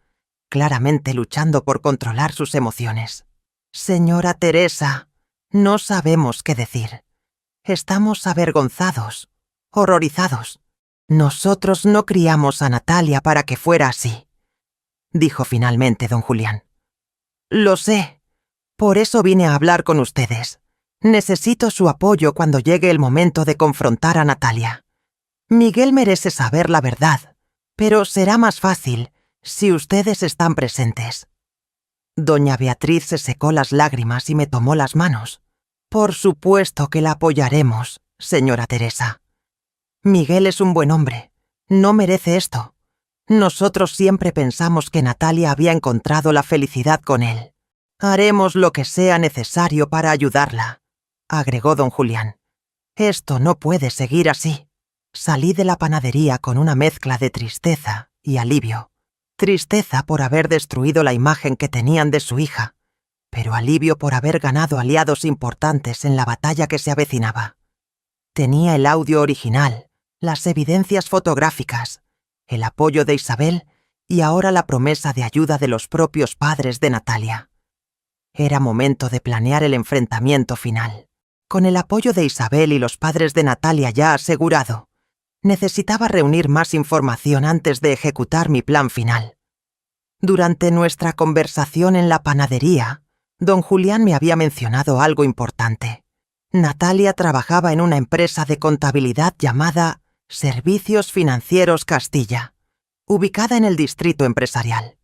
claramente luchando por controlar sus emociones. «Señora Teresa, no sabemos qué decir. Estamos avergonzados, horrorizados. Nosotros no criamos a Natalia para que fuera así», dijo finalmente don Julián. «Lo sé. Por eso vine a hablar con ustedes. Necesito su apoyo cuando llegue el momento de confrontar a Natalia. Miguel merece saber la verdad, pero será más fácil si ustedes están presentes». Doña Beatriz se secó las lágrimas y me tomó las manos. «Por supuesto que la apoyaremos, señora Teresa. Miguel es un buen hombre. No merece esto. Nosotros siempre pensamos que Natalia había encontrado la felicidad con él. Haremos lo que sea necesario para ayudarla», agregó don Julián. «Esto no puede seguir así». Salí de la panadería con una mezcla de tristeza y alivio. Tristeza por haber destruido la imagen que tenían de su hija, pero alivio por haber ganado aliados importantes en la batalla que se avecinaba. Tenía el audio original, las evidencias fotográficas, el apoyo de Isabel y ahora la promesa de ayuda de los propios padres de Natalia. Era momento de planear el enfrentamiento final. Con el apoyo de Isabel y los padres de Natalia ya asegurado, necesitaba reunir más información antes de ejecutar mi plan final. Durante nuestra conversación en la panadería, don Julián me había mencionado algo importante. Natalia trabajaba en una empresa de contabilidad llamada Servicios Financieros Castilla, ubicada en el distrito empresarial.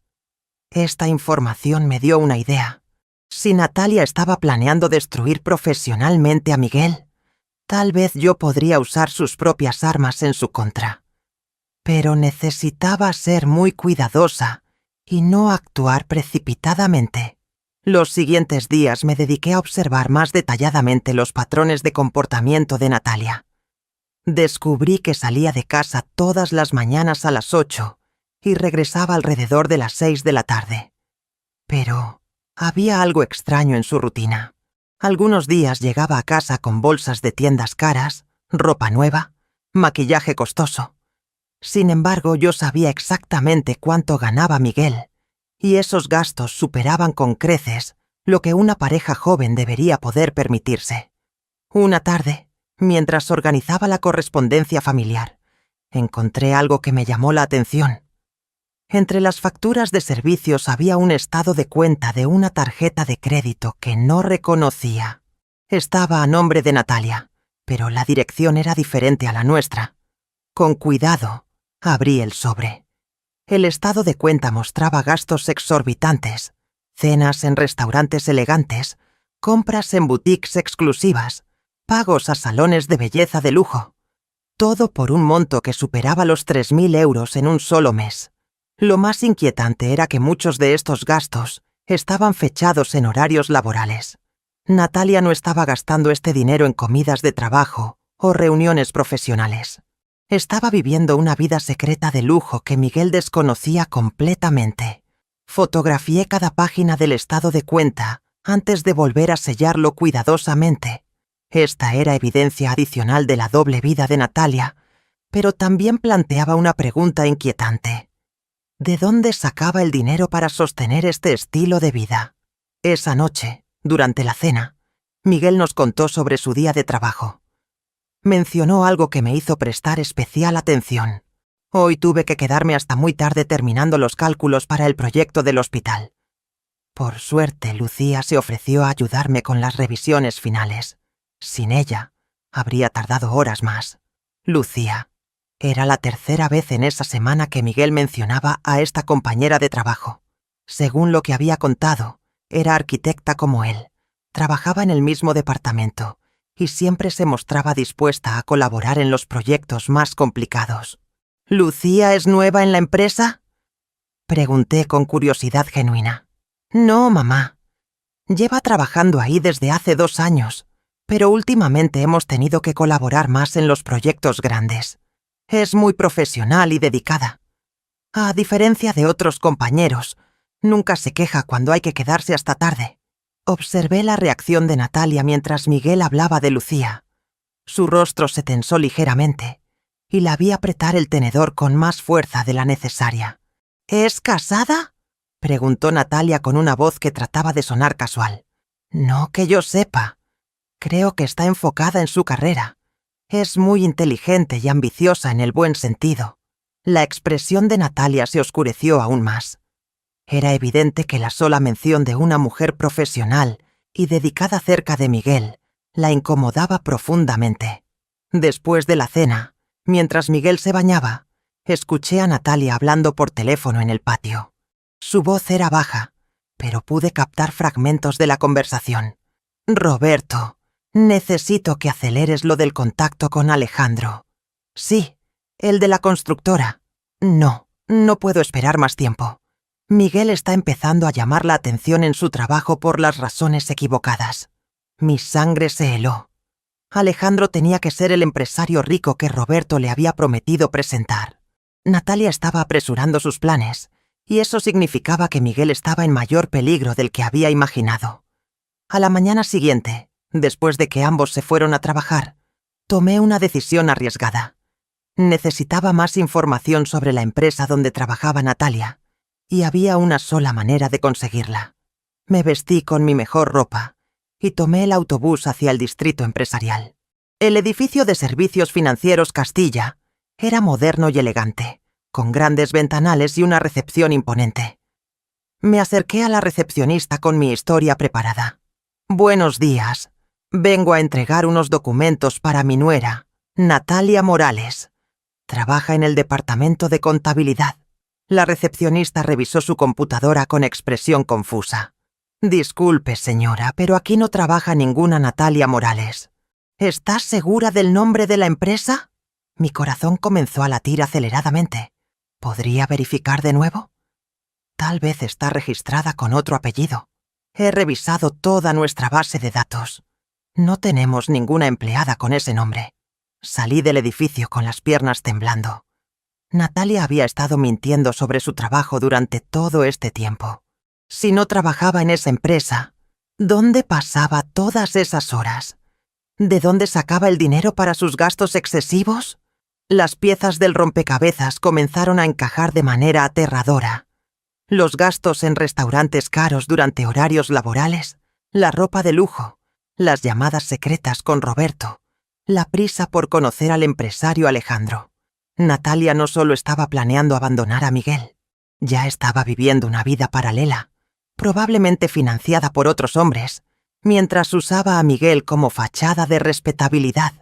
Esta información me dio una idea. Si Natalia estaba planeando destruir profesionalmente a Miguel, tal vez yo podría usar sus propias armas en su contra. Pero necesitaba ser muy cuidadosa y no actuar precipitadamente. Los siguientes días me dediqué a observar más detalladamente los patrones de comportamiento de Natalia. Descubrí que salía de casa todas las mañanas a las 8 y regresaba alrededor de las 6 de la tarde. Pero había algo extraño en su rutina. Algunos días llegaba a casa con bolsas de tiendas caras, ropa nueva, maquillaje costoso. Sin embargo, yo sabía exactamente cuánto ganaba Miguel, y esos gastos superaban con creces lo que una pareja joven debería poder permitirse. Una tarde, mientras organizaba la correspondencia familiar, encontré algo que me llamó la atención. Entre las facturas de servicios había un estado de cuenta de una tarjeta de crédito que no reconocía. Estaba a nombre de Natalia, pero la dirección era diferente a la nuestra. Con cuidado, abrí el sobre. El estado de cuenta mostraba gastos exorbitantes, cenas en restaurantes elegantes, compras en boutiques exclusivas, pagos a salones de belleza de lujo. Todo por un monto que superaba los 3.000 euros en un solo mes. Lo más inquietante era que muchos de estos gastos estaban fechados en horarios laborales. Natalia no estaba gastando este dinero en comidas de trabajo o reuniones profesionales. Estaba viviendo una vida secreta de lujo que Miguel desconocía completamente. Fotografié cada página del estado de cuenta antes de volver a sellarlo cuidadosamente. Esta era evidencia adicional de la doble vida de Natalia, pero también planteaba una pregunta inquietante. ¿De dónde sacaba el dinero para sostener este estilo de vida? Esa noche, durante la cena, Miguel nos contó sobre su día de trabajo. Mencionó algo que me hizo prestar especial atención. Hoy tuve que quedarme hasta muy tarde terminando los cálculos para el proyecto del hospital. Por suerte, Lucía se ofreció a ayudarme con las revisiones finales. Sin ella, habría tardado horas más. Lucía. Era la tercera vez en esa semana que Miguel mencionaba a esta compañera de trabajo. Según lo que había contado, era arquitecta como él, trabajaba en el mismo departamento y siempre se mostraba dispuesta a colaborar en los proyectos más complicados. ¿Lucía es nueva en la empresa?, pregunté con curiosidad genuina. No, mamá. Lleva trabajando ahí desde hace 2 años, pero últimamente hemos tenido que colaborar más en los proyectos grandes. Es muy profesional y dedicada. A diferencia de otros compañeros, nunca se queja cuando hay que quedarse hasta tarde. Observé la reacción de Natalia mientras Miguel hablaba de Lucía. Su rostro se tensó ligeramente y la vi apretar el tenedor con más fuerza de la necesaria. ¿Es casada?, preguntó Natalia con una voz que trataba de sonar casual. No que yo sepa. Creo que está enfocada en su carrera. Es muy inteligente y ambiciosa en el buen sentido. La expresión de Natalia se oscureció aún más. Era evidente que la sola mención de una mujer profesional y dedicada cerca de Miguel la incomodaba profundamente. Después de la cena, mientras Miguel se bañaba, escuché a Natalia hablando por teléfono en el patio. Su voz era baja, pero pude captar fragmentos de la conversación. Roberto, necesito que aceleres lo del contacto con Alejandro. Sí, el de la constructora. No puedo esperar más tiempo. Miguel está empezando a llamar la atención en su trabajo por las razones equivocadas. Mi sangre se heló. Alejandro tenía que ser el empresario rico que Roberto le había prometido presentar. Natalia estaba apresurando sus planes, y eso significaba que Miguel estaba en mayor peligro del que había imaginado. A la mañana siguiente, después de que ambos se fueron a trabajar, tomé una decisión arriesgada. Necesitaba más información sobre la empresa donde trabajaba Natalia, y había una sola manera de conseguirla. Me vestí con mi mejor ropa y tomé el autobús hacia el distrito empresarial. El edificio de servicios financieros Castilla era moderno y elegante, con grandes ventanales y una recepción imponente. Me acerqué a la recepcionista con mi historia preparada. Buenos días. Vengo a entregar unos documentos para mi nuera, Natalia Morales. Trabaja en el departamento de contabilidad. La recepcionista revisó su computadora con expresión confusa. Disculpe, señora, pero aquí no trabaja ninguna Natalia Morales. ¿Estás segura del nombre de la empresa? Mi corazón comenzó a latir aceleradamente. ¿Podría verificar de nuevo? Tal vez está registrada con otro apellido. He revisado toda nuestra base de datos. No tenemos ninguna empleada con ese nombre. Salí del edificio con las piernas temblando. Natalia había estado mintiendo sobre su trabajo durante todo este tiempo. Si no trabajaba en esa empresa, ¿dónde pasaba todas esas horas? ¿De dónde sacaba el dinero para sus gastos excesivos? Las piezas del rompecabezas comenzaron a encajar de manera aterradora. Los gastos en restaurantes caros durante horarios laborales, la ropa de lujo, las llamadas secretas con Roberto, la prisa por conocer al empresario Alejandro. Natalia no solo estaba planeando abandonar a Miguel, ya estaba viviendo una vida paralela, probablemente financiada por otros hombres, mientras usaba a Miguel como fachada de respetabilidad.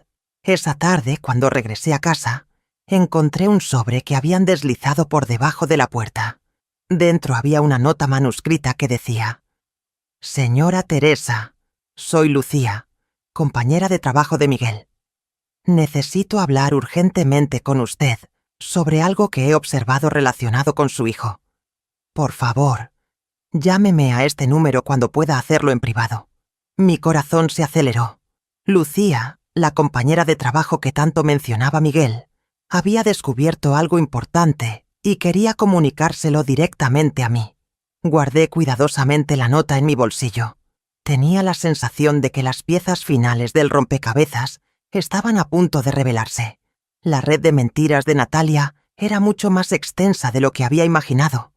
Esa tarde, cuando regresé a casa, encontré un sobre que habían deslizado por debajo de la puerta. Dentro había una nota manuscrita que decía: Señora Teresa, soy Lucía, compañera de trabajo de Miguel. Necesito hablar urgentemente con usted sobre algo que he observado relacionado con su hijo. Por favor, llámeme a este número cuando pueda hacerlo en privado. Mi corazón se aceleró. Lucía, la compañera de trabajo que tanto mencionaba Miguel, había descubierto algo importante y quería comunicárselo directamente a mí. Guardé cuidadosamente la nota en mi bolsillo. Tenía la sensación de que las piezas finales del rompecabezas estaban a punto de revelarse. La red de mentiras de Natalia era mucho más extensa de lo que había imaginado,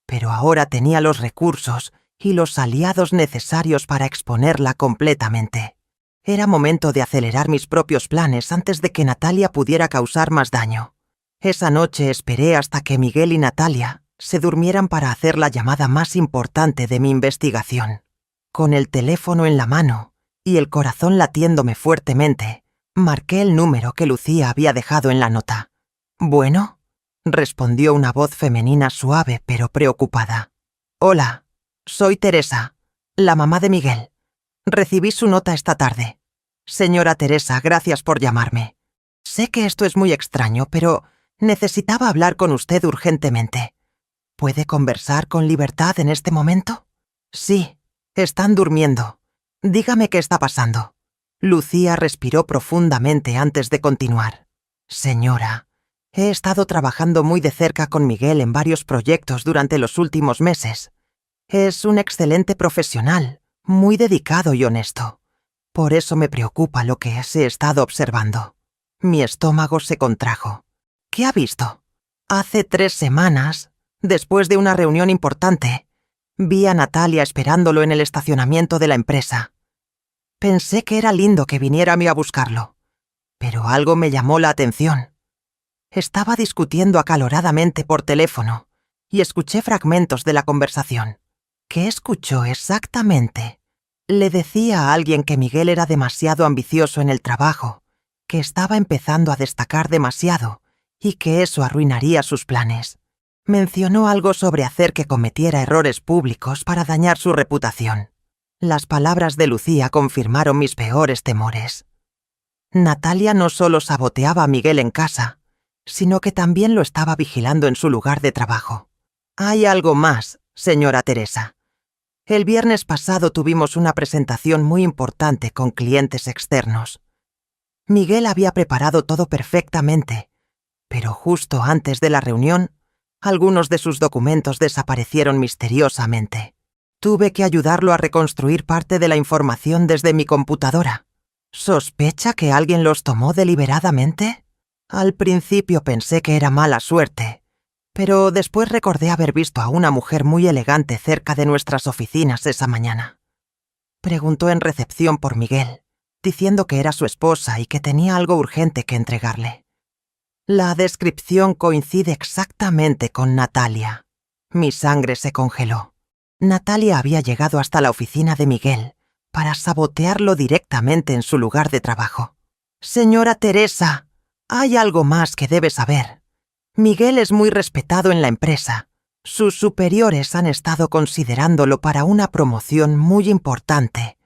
pero ahora tenía los recursos y los aliados necesarios para exponerla completamente. Era momento de acelerar mis propios planes antes de que Natalia pudiera causar más daño. Esa noche esperé hasta que Miguel y Natalia se durmieran para hacer la llamada más importante de mi investigación. Con el teléfono en la mano y el corazón latiéndome fuertemente, marqué el número que Lucía había dejado en la nota. «¿Bueno?», respondió una voz femenina suave pero preocupada. «Hola, soy Teresa, la mamá de Miguel. Recibí su nota esta tarde. Señora Teresa, gracias por llamarme. Sé que esto es muy extraño, pero necesitaba hablar con usted urgentemente. ¿Puede conversar con libertad en este momento?» «Sí, están durmiendo. Dígame qué está pasando». Lucía respiró profundamente antes de continuar. «Señora, he estado trabajando muy de cerca con Miguel en varios proyectos durante los últimos meses. Es un excelente profesional, muy dedicado y honesto. Por eso me preocupa lo que he estado observando». Mi estómago se contrajo. «¿Qué ha visto?» «Hace 3 semanas, después de una reunión importante, vi a Natalia esperándolo en el estacionamiento de la empresa. Pensé que era lindo que viniera a mí a buscarlo, pero algo me llamó la atención. Estaba discutiendo acaloradamente por teléfono y escuché fragmentos de la conversación». «¿Qué escuchó exactamente?» «Le decía a alguien que Miguel era demasiado ambicioso en el trabajo, que estaba empezando a destacar demasiado y que eso arruinaría sus planes. Mencionó algo sobre hacer que cometiera errores públicos para dañar su reputación». Las palabras de Lucía confirmaron mis peores temores. Natalia no solo saboteaba a Miguel en casa, sino que también lo estaba vigilando en su lugar de trabajo. «Hay algo más, señora Teresa. El viernes pasado tuvimos una presentación muy importante con clientes externos. Miguel había preparado todo perfectamente, pero justo antes de la reunión, algunos de sus documentos desaparecieron misteriosamente. Tuve que ayudarlo a reconstruir parte de la información desde mi computadora. ¿Sospecha que alguien los tomó deliberadamente? Al principio pensé que era mala suerte, pero después recordé haber visto a una mujer muy elegante cerca de nuestras oficinas esa mañana. Preguntó en recepción por Miguel, diciendo que era su esposa y que tenía algo urgente que entregarle. La descripción coincide exactamente con Natalia. Mi sangre se congeló. Natalia había llegado hasta la oficina de Miguel para sabotearlo directamente en su lugar de trabajo. «Señora Teresa, hay algo más que debe saber. Miguel es muy respetado en la empresa. Sus superiores han estado considerándolo para una promoción muy importante,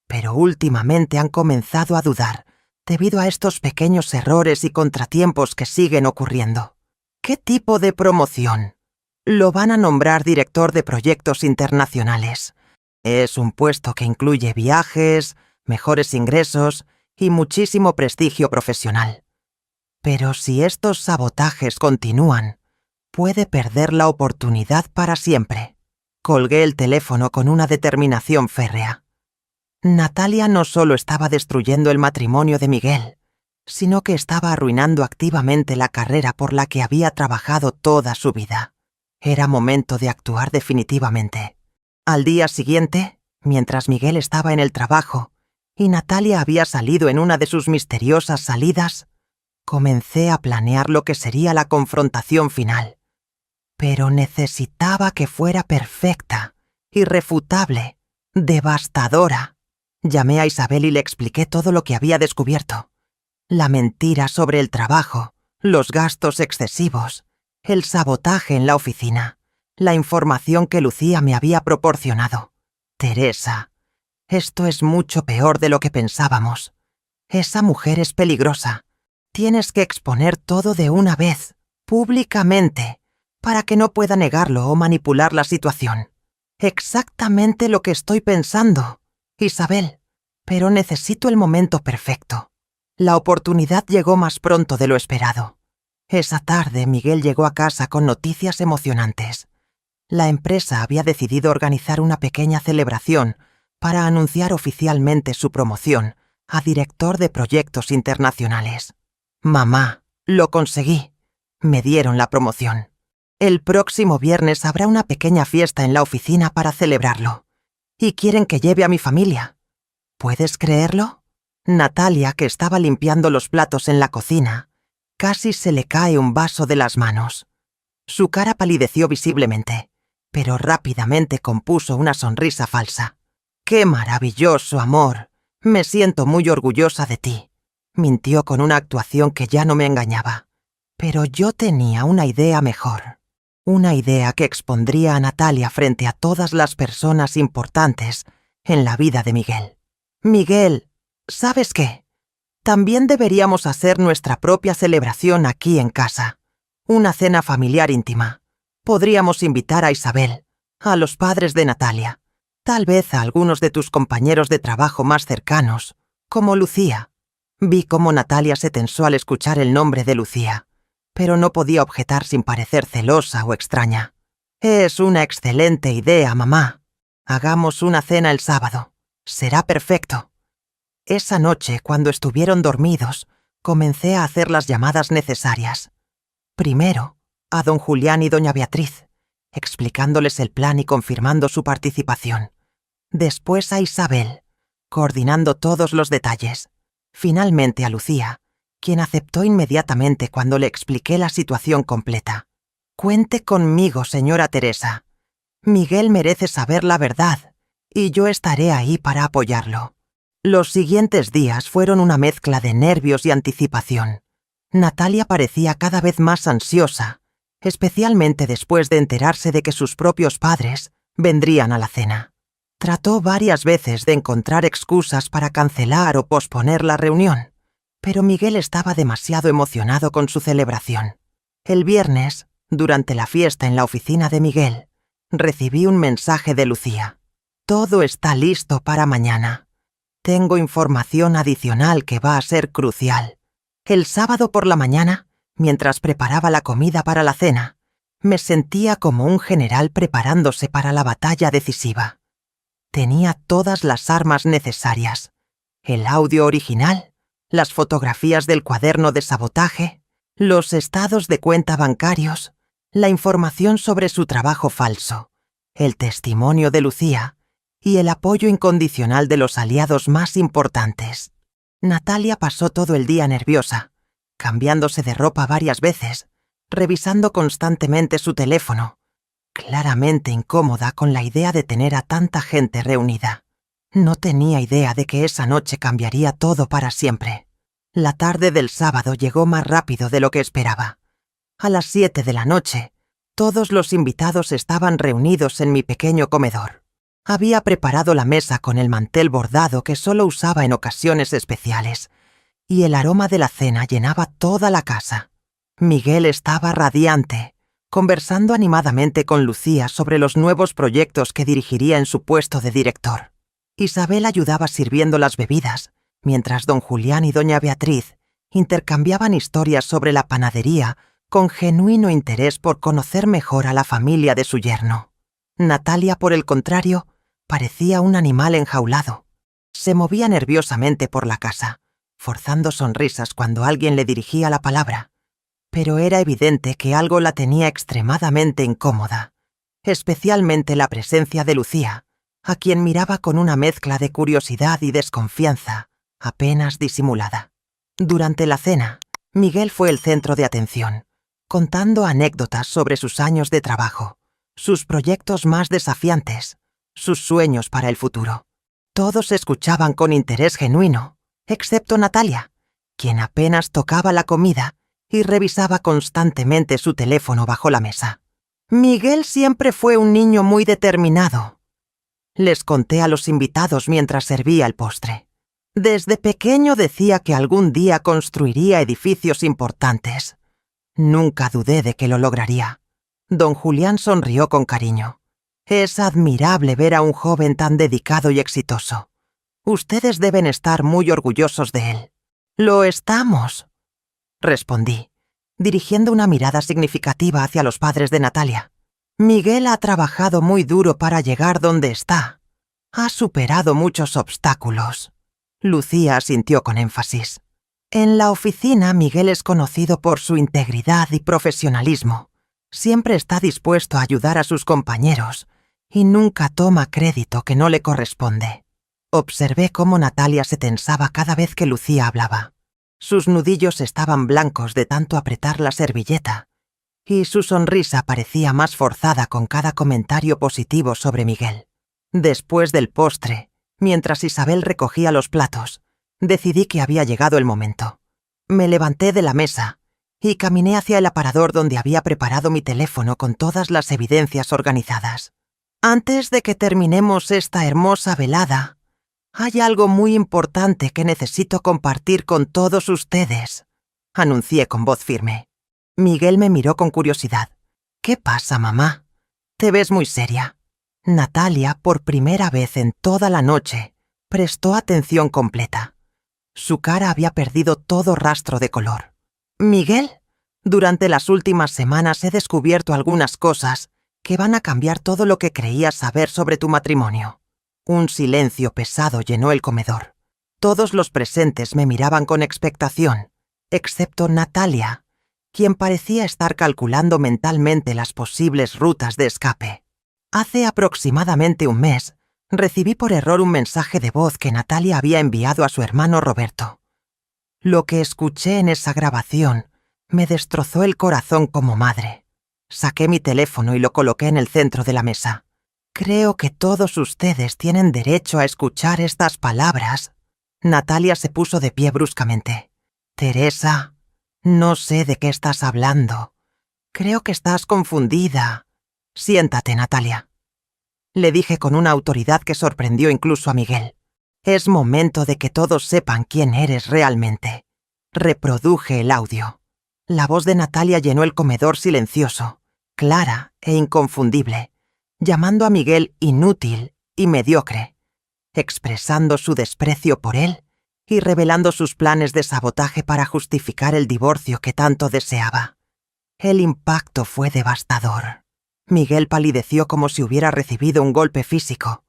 pero últimamente han comenzado a dudar debido a estos pequeños errores y contratiempos que siguen ocurriendo. ¿Qué tipo de promoción? Lo van a nombrar director de proyectos internacionales. Es un puesto que incluye viajes, mejores ingresos y muchísimo prestigio profesional. Pero si estos sabotajes continúan, puede perder la oportunidad para siempre. Colgué el teléfono con una determinación férrea. Natalia no solo estaba destruyendo el matrimonio de Miguel, sino que estaba arruinando activamente la carrera por la que había trabajado toda su vida. Era momento de actuar definitivamente. Al día siguiente, mientras Miguel estaba en el trabajo y Natalia había salido en una de sus misteriosas salidas, comencé a planear lo que sería la confrontación final. Pero necesitaba que fuera perfecta, irrefutable, devastadora. Llamé a Isabel y le expliqué todo lo que había descubierto. La mentira sobre el trabajo, los gastos excesivos, el sabotaje en la oficina, la información que Lucía me había proporcionado. Teresa, esto es mucho peor de lo que pensábamos. Esa mujer es peligrosa. Tienes que exponer todo de una vez, públicamente, para que no pueda negarlo o manipular la situación. Exactamente lo que estoy pensando, Isabel, pero necesito el momento perfecto. La oportunidad llegó más pronto de lo esperado. Esa tarde Miguel llegó a casa con noticias emocionantes. La empresa había decidido organizar una pequeña celebración para anunciar oficialmente su promoción a director de proyectos internacionales. Mamá, lo conseguí. Me dieron la promoción. El próximo viernes habrá una pequeña fiesta en la oficina para celebrarlo. Y quieren que lleve a mi familia. ¿Puedes creerlo? Natalia, que estaba limpiando los platos en la cocina, casi se le cae un vaso de las manos. Su cara palideció visiblemente, pero rápidamente compuso una sonrisa falsa. ¡Qué maravilloso, amor! Me siento muy orgullosa de ti. Mintió con una actuación que ya no me engañaba. Pero yo tenía una idea mejor. Una idea que expondría a Natalia frente a todas las personas importantes en la vida de Miguel. Miguel, ¿sabes qué? También deberíamos hacer nuestra propia celebración aquí en casa. Una cena familiar íntima. Podríamos invitar a Isabel, a los padres de Natalia, tal vez a algunos de tus compañeros de trabajo más cercanos, como Lucía. Vi cómo Natalia se tensó al escuchar el nombre de Lucía, pero no podía objetar sin parecer celosa o extraña. Es una excelente idea, mamá. Hagamos una cena el sábado. Será perfecto. Esa noche, cuando estuvieron dormidos, comencé a hacer las llamadas necesarias. Primero, a don Julián y doña Beatriz, explicándoles el plan y confirmando su participación. Después a Isabel, coordinando todos los detalles. Finalmente a Lucía, quien aceptó inmediatamente cuando le expliqué la situación completa. Cuente conmigo, señora Teresa. Miguel merece saber la verdad, y yo estaré ahí para apoyarlo. Los siguientes días fueron una mezcla de nervios y anticipación. Natalia parecía cada vez más ansiosa, especialmente después de enterarse de que sus propios padres vendrían a la cena. Trató varias veces de encontrar excusas para cancelar o posponer la reunión, pero Miguel estaba demasiado emocionado con su celebración. El viernes, durante la fiesta en la oficina de Miguel, recibí un mensaje de Lucía. Todo está listo para mañana. Tengo información adicional que va a ser crucial. El sábado por la mañana, mientras preparaba la comida para la cena, me sentía como un general preparándose para la batalla decisiva. Tenía todas las armas necesarias: el audio original, las fotografías del cuaderno de sabotaje, los estados de cuenta bancarios, la información sobre su trabajo falso, el testimonio de Lucía y el apoyo incondicional de los aliados más importantes. Natalia pasó todo el día nerviosa, cambiándose de ropa varias veces, revisando constantemente su teléfono, claramente incómoda con la idea de tener a tanta gente reunida. No tenía idea de que esa noche cambiaría todo para siempre. La tarde del sábado llegó más rápido de lo que esperaba. A las 7 de la noche, todos los invitados estaban reunidos en mi pequeño comedor. Había preparado la mesa con el mantel bordado que solo usaba en ocasiones especiales, y el aroma de la cena llenaba toda la casa. Miguel estaba radiante, conversando animadamente con Lucía sobre los nuevos proyectos que dirigiría en su puesto de director. Isabel ayudaba sirviendo las bebidas, mientras don Julián y doña Beatriz intercambiaban historias sobre la panadería con genuino interés por conocer mejor a la familia de su yerno. Natalia, por el contrario, parecía un animal enjaulado. Se movía nerviosamente por la casa, forzando sonrisas cuando alguien le dirigía la palabra, pero era evidente que algo la tenía extremadamente incómoda, especialmente la presencia de Lucía, a quien miraba con una mezcla de curiosidad y desconfianza, apenas disimulada. Durante la cena, Miguel fue el centro de atención, contando anécdotas sobre sus años de trabajo, sus proyectos más desafiantes, sus sueños para el futuro. Todos escuchaban con interés genuino, excepto Natalia, quien apenas tocaba la comida y revisaba constantemente su teléfono bajo la mesa. Miguel siempre fue un niño muy determinado. Les conté a los invitados mientras servía el postre. Desde pequeño decía que algún día construiría edificios importantes. Nunca dudé de que lo lograría. Don Julián sonrió con cariño. Es admirable ver a un joven tan dedicado y exitoso. Ustedes deben estar muy orgullosos de él. Lo estamos, respondí, dirigiendo una mirada significativa hacia los padres de Natalia. Miguel ha trabajado muy duro para llegar donde está. Ha superado muchos obstáculos. Lucía asintió con énfasis. En la oficina, Miguel es conocido por su integridad y profesionalismo. Siempre está dispuesto a ayudar a sus compañeros y nunca toma crédito que no le corresponde. Observé cómo Natalia se tensaba cada vez que Lucía hablaba. Sus nudillos estaban blancos de tanto apretar la servilleta, y su sonrisa parecía más forzada con cada comentario positivo sobre Miguel. Después del postre, mientras Isabel recogía los platos, decidí que había llegado el momento. Me levanté de la mesa y caminé hacia el aparador donde había preparado mi teléfono con todas las evidencias organizadas. Antes de que terminemos esta hermosa velada, hay algo muy importante que necesito compartir con todos ustedes, anuncié con voz firme. Miguel me miró con curiosidad. ¿Qué pasa, mamá? Te ves muy seria. Natalia, por primera vez en toda la noche, prestó atención completa. Su cara había perdido todo rastro de color. Miguel, durante las últimas semanas he descubierto algunas cosas que van a cambiar todo lo que creías saber sobre tu matrimonio. Un silencio pesado llenó el comedor. Todos los presentes me miraban con expectación, excepto Natalia, quien parecía estar calculando mentalmente las posibles rutas de escape. Hace aproximadamente un mes, recibí por error un mensaje de voz que Natalia había enviado a su hermano Roberto. Lo que escuché en esa grabación me destrozó el corazón como madre. Saqué mi teléfono y lo coloqué en el centro de la mesa. Creo que todos ustedes tienen derecho a escuchar estas palabras. Natalia se puso de pie bruscamente. Teresa, no sé de qué estás hablando. Creo que estás confundida. Siéntate, Natalia. Le dije con una autoridad que sorprendió incluso a Miguel. Es momento de que todos sepan quién eres realmente. Reproduje el audio. La voz de Natalia llenó el comedor silencioso, clara e inconfundible, llamando a Miguel inútil y mediocre, expresando su desprecio por él y revelando sus planes de sabotaje para justificar el divorcio que tanto deseaba. El impacto fue devastador. Miguel palideció como si hubiera recibido un golpe físico.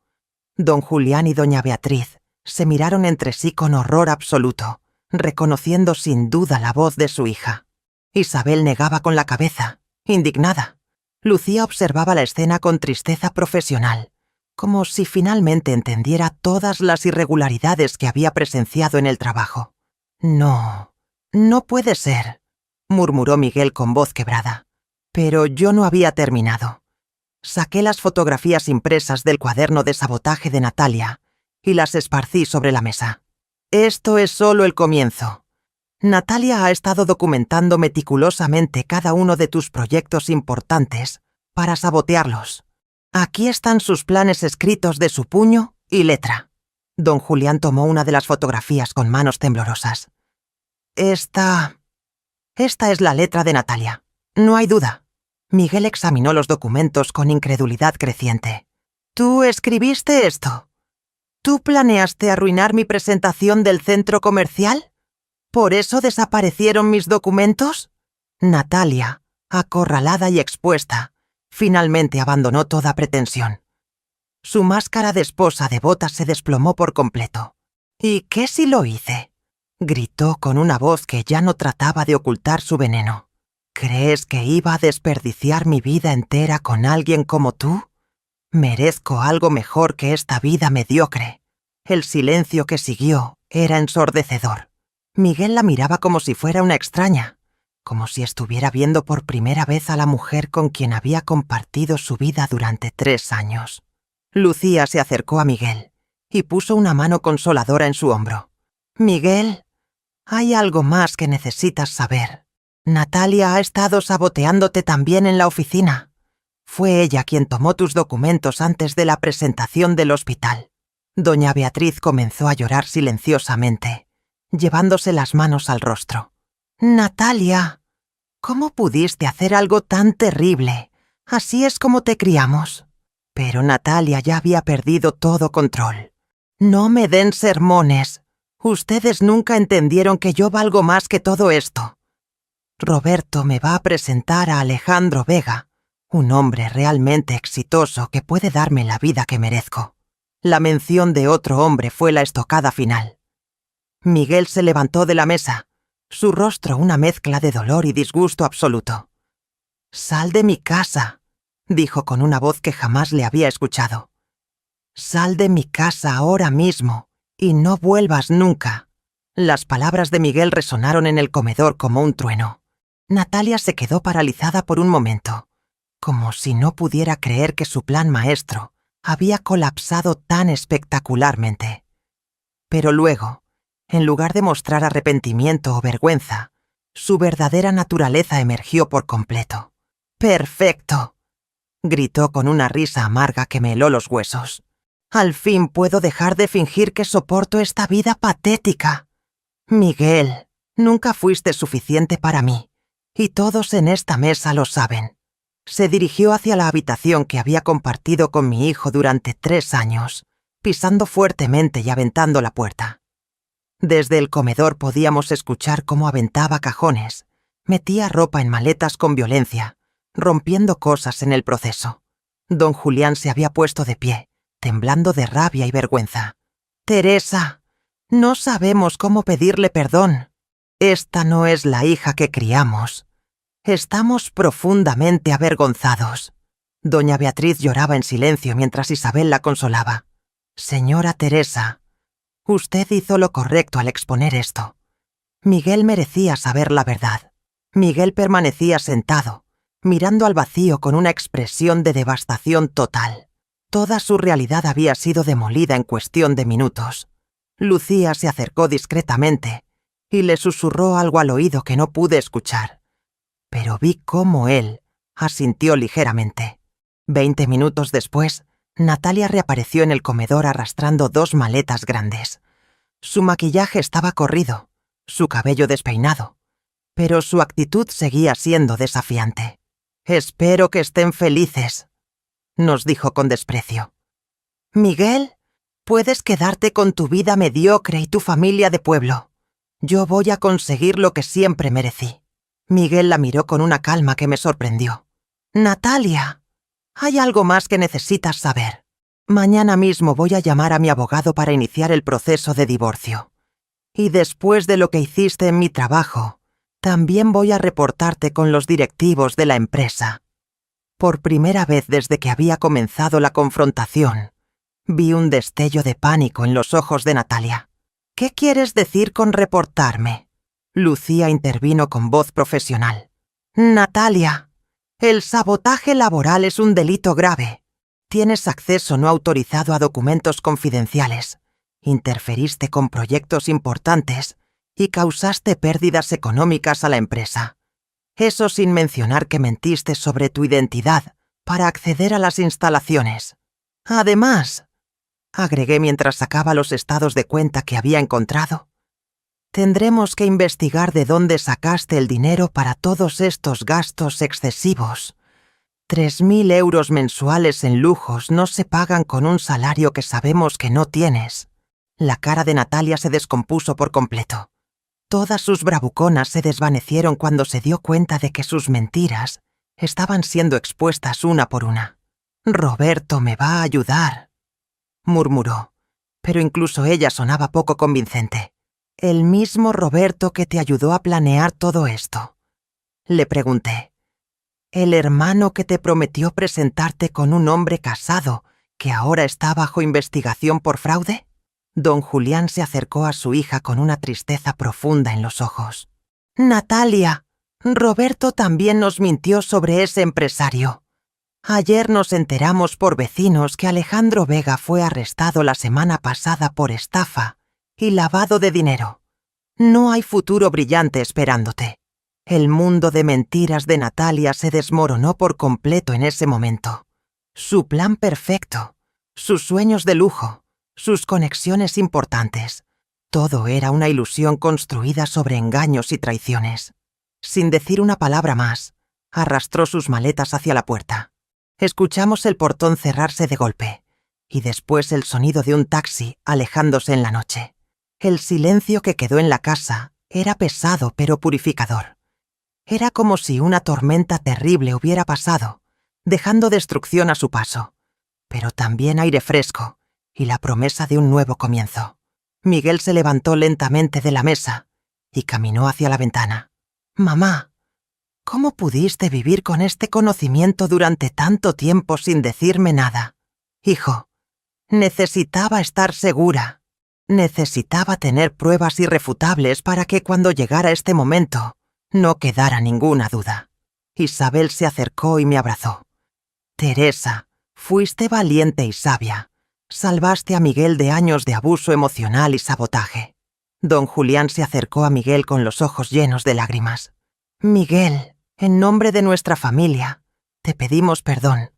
Don Julián y doña Beatriz se miraron entre sí con horror absoluto, reconociendo sin duda la voz de su hija. Isabel negaba con la cabeza, indignada. Lucía observaba la escena con tristeza profesional, como si finalmente entendiera todas las irregularidades que había presenciado en el trabajo. No, no puede ser, murmuró Miguel con voz quebrada. Pero yo no había terminado. Saqué las fotografías impresas del cuaderno de sabotaje de Natalia y las esparcí sobre la mesa. Esto es solo el comienzo. Natalia ha estado documentando meticulosamente cada uno de tus proyectos importantes para sabotearlos. Aquí están sus planes escritos de su puño y letra. Don Julián tomó una de las fotografías con manos temblorosas. Esta es la letra de Natalia. No hay duda. Miguel examinó los documentos con incredulidad creciente. ¿Tú escribiste esto? ¿Tú planeaste arruinar mi presentación del centro comercial? ¿Por eso desaparecieron mis documentos? Natalia, acorralada y expuesta, finalmente abandonó toda pretensión. Su máscara de esposa devota se desplomó por completo. ¿Y qué si lo hice? Gritó con una voz que ya no trataba de ocultar su veneno. ¿Crees que iba a desperdiciar mi vida entera con alguien como tú? Merezco algo mejor que esta vida mediocre. El silencio que siguió era ensordecedor. Miguel la miraba como si fuera una extraña, como si estuviera viendo por primera vez a la mujer con quien había compartido su vida durante 3 años. Lucía se acercó a Miguel y puso una mano consoladora en su hombro. Miguel, hay algo más que necesitas saber. Natalia ha estado saboteándote también en la oficina. Fue ella quien tomó tus documentos antes de la presentación del hospital. Doña Beatriz comenzó a llorar silenciosamente, llevándose las manos al rostro. Natalia, ¿cómo pudiste hacer algo tan terrible? Así es como te criamos. Pero Natalia ya había perdido todo control. No me den sermones. Ustedes nunca entendieron que yo valgo más que todo esto. Roberto me va a presentar a Alejandro Vega, un hombre realmente exitoso que puede darme la vida que merezco. La mención de otro hombre fue la estocada final. Miguel se levantó de la mesa, su rostro una mezcla de dolor y disgusto absoluto. «Sal de mi casa», dijo con una voz que jamás le había escuchado. «Sal de mi casa ahora mismo y no vuelvas nunca». Las palabras de Miguel resonaron en el comedor como un trueno. Natalia se quedó paralizada por un momento, como si no pudiera creer que su plan maestro había colapsado tan espectacularmente. Pero luego, en lugar de mostrar arrepentimiento o vergüenza, su verdadera naturaleza emergió por completo. «¡Perfecto!», gritó con una risa amarga que me heló los huesos. «Al fin puedo dejar de fingir que soporto esta vida patética. Miguel, nunca fuiste suficiente para mí. Y todos en esta mesa lo saben». Se dirigió hacia la habitación que había compartido con mi hijo durante 3 años, pisando fuertemente y aventando la puerta. Desde el comedor podíamos escuchar cómo aventaba cajones, metía ropa en maletas con violencia, rompiendo cosas en el proceso. Don Julián se había puesto de pie, temblando de rabia y vergüenza. «Teresa, no sabemos cómo pedirle perdón. Esta no es la hija que criamos. Estamos profundamente avergonzados». Doña Beatriz lloraba en silencio mientras Isabel la consolaba. «Señora Teresa, usted hizo lo correcto al exponer esto. Miguel merecía saber la verdad». Miguel permanecía sentado, mirando al vacío con una expresión de devastación total. Toda su realidad había sido demolida en cuestión de minutos. Lucía se acercó discretamente y le susurró algo al oído que no pude escuchar. Pero vi cómo él asintió ligeramente. 20 minutos después, Natalia reapareció en el comedor arrastrando 2 maletas grandes. Su maquillaje estaba corrido, su cabello despeinado, pero su actitud seguía siendo desafiante. «Espero que estén felices», nos dijo con desprecio. «Miguel, puedes quedarte con tu vida mediocre y tu familia de pueblo. Yo voy a conseguir lo que siempre merecí». Miguel la miró con una calma que me sorprendió. «Natalia, hay algo más que necesitas saber. Mañana mismo voy a llamar a mi abogado para iniciar el proceso de divorcio. Y después de lo que hiciste en mi trabajo, también voy a reportarte con los directivos de la empresa». Por primera vez desde que había comenzado la confrontación, vi un destello de pánico en los ojos de Natalia. «¿Qué quieres decir con reportarme?». Lucía intervino con voz profesional. «Natalia, el sabotaje laboral es un delito grave. Tienes acceso no autorizado a documentos confidenciales. Interferiste con proyectos importantes y causaste pérdidas económicas a la empresa. Eso sin mencionar que mentiste sobre tu identidad para acceder a las instalaciones. Además, agregué mientras sacaba los estados de cuenta que había encontrado, tendremos que investigar de dónde sacaste el dinero para todos estos gastos excesivos. 3.000 euros mensuales en lujos no se pagan con un salario que sabemos que no tienes. La cara de Natalia se descompuso por completo. Todas sus bravuconas se desvanecieron cuando se dio cuenta de que sus mentiras estaban siendo expuestas una por una. «Roberto me va a ayudar», murmuró, pero incluso ella sonaba poco convincente. «¿El mismo Roberto que te ayudó a planear todo esto?», le pregunté. «¿El hermano que te prometió presentarte con un hombre casado que ahora está bajo investigación por fraude?» Don Julián se acercó a su hija con una tristeza profunda en los ojos. «Natalia, Roberto también nos mintió sobre ese empresario. Ayer nos enteramos por vecinos que Alejandro Vega fue arrestado la semana pasada por estafa y lavado de dinero. No hay futuro brillante esperándote». El mundo de mentiras de Natalia se desmoronó por completo en ese momento. Su plan perfecto, sus sueños de lujo, sus conexiones importantes, todo era una ilusión construida sobre engaños y traiciones. Sin decir una palabra más, arrastró sus maletas hacia la puerta. Escuchamos el portón cerrarse de golpe, y después el sonido de un taxi alejándose en la noche. El silencio que quedó en la casa era pesado pero purificador. Era como si una tormenta terrible hubiera pasado, dejando destrucción a su paso, pero también aire fresco y la promesa de un nuevo comienzo. Miguel se levantó lentamente de la mesa y caminó hacia la ventana. «Mamá, ¿cómo pudiste vivir con este conocimiento durante tanto tiempo sin decirme nada? Hijo, necesitaba estar segura. Necesitaba tener pruebas irrefutables para que cuando llegara este momento no quedara ninguna duda». Isabel se acercó y me abrazó. «Teresa, fuiste valiente y sabia. Salvaste a Miguel de años de abuso emocional y sabotaje». Don Julián se acercó a Miguel con los ojos llenos de lágrimas. «Miguel, en nombre de nuestra familia, te pedimos perdón.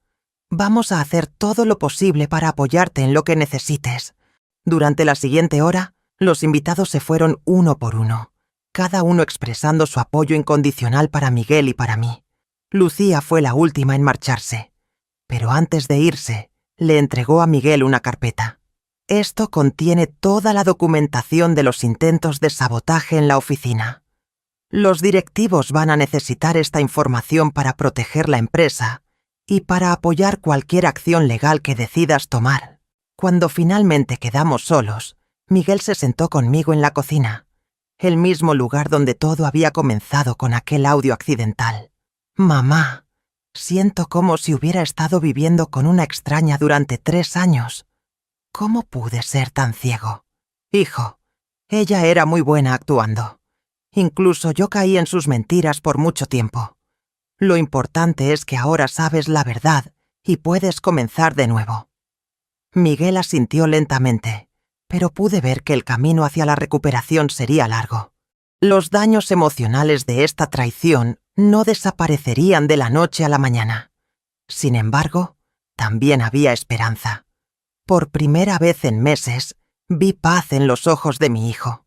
Vamos a hacer todo lo posible para apoyarte en lo que necesites». Durante la siguiente hora, los invitados se fueron uno por uno, cada uno expresando su apoyo incondicional para Miguel y para mí. Lucía fue la última en marcharse, pero antes de irse, le entregó a Miguel una carpeta. «Esto contiene toda la documentación de los intentos de sabotaje en la oficina. Los directivos van a necesitar esta información para proteger la empresa y para apoyar cualquier acción legal que decidas tomar». Cuando finalmente quedamos solos, Miguel se sentó conmigo en la cocina, el mismo lugar donde todo había comenzado con aquel audio accidental. «Mamá, siento como si hubiera estado viviendo con una extraña durante 3 años. ¿Cómo pude ser tan ciego? Hijo, ella era muy buena actuando. Incluso yo caí en sus mentiras por mucho tiempo. Lo importante es que ahora sabes la verdad y puedes comenzar de nuevo». Miguel asintió lentamente, pero pude ver que el camino hacia la recuperación sería largo. Los daños emocionales de esta traición no desaparecerían de la noche a la mañana. Sin embargo, también había esperanza. Por primera vez en meses, vi paz en los ojos de mi hijo.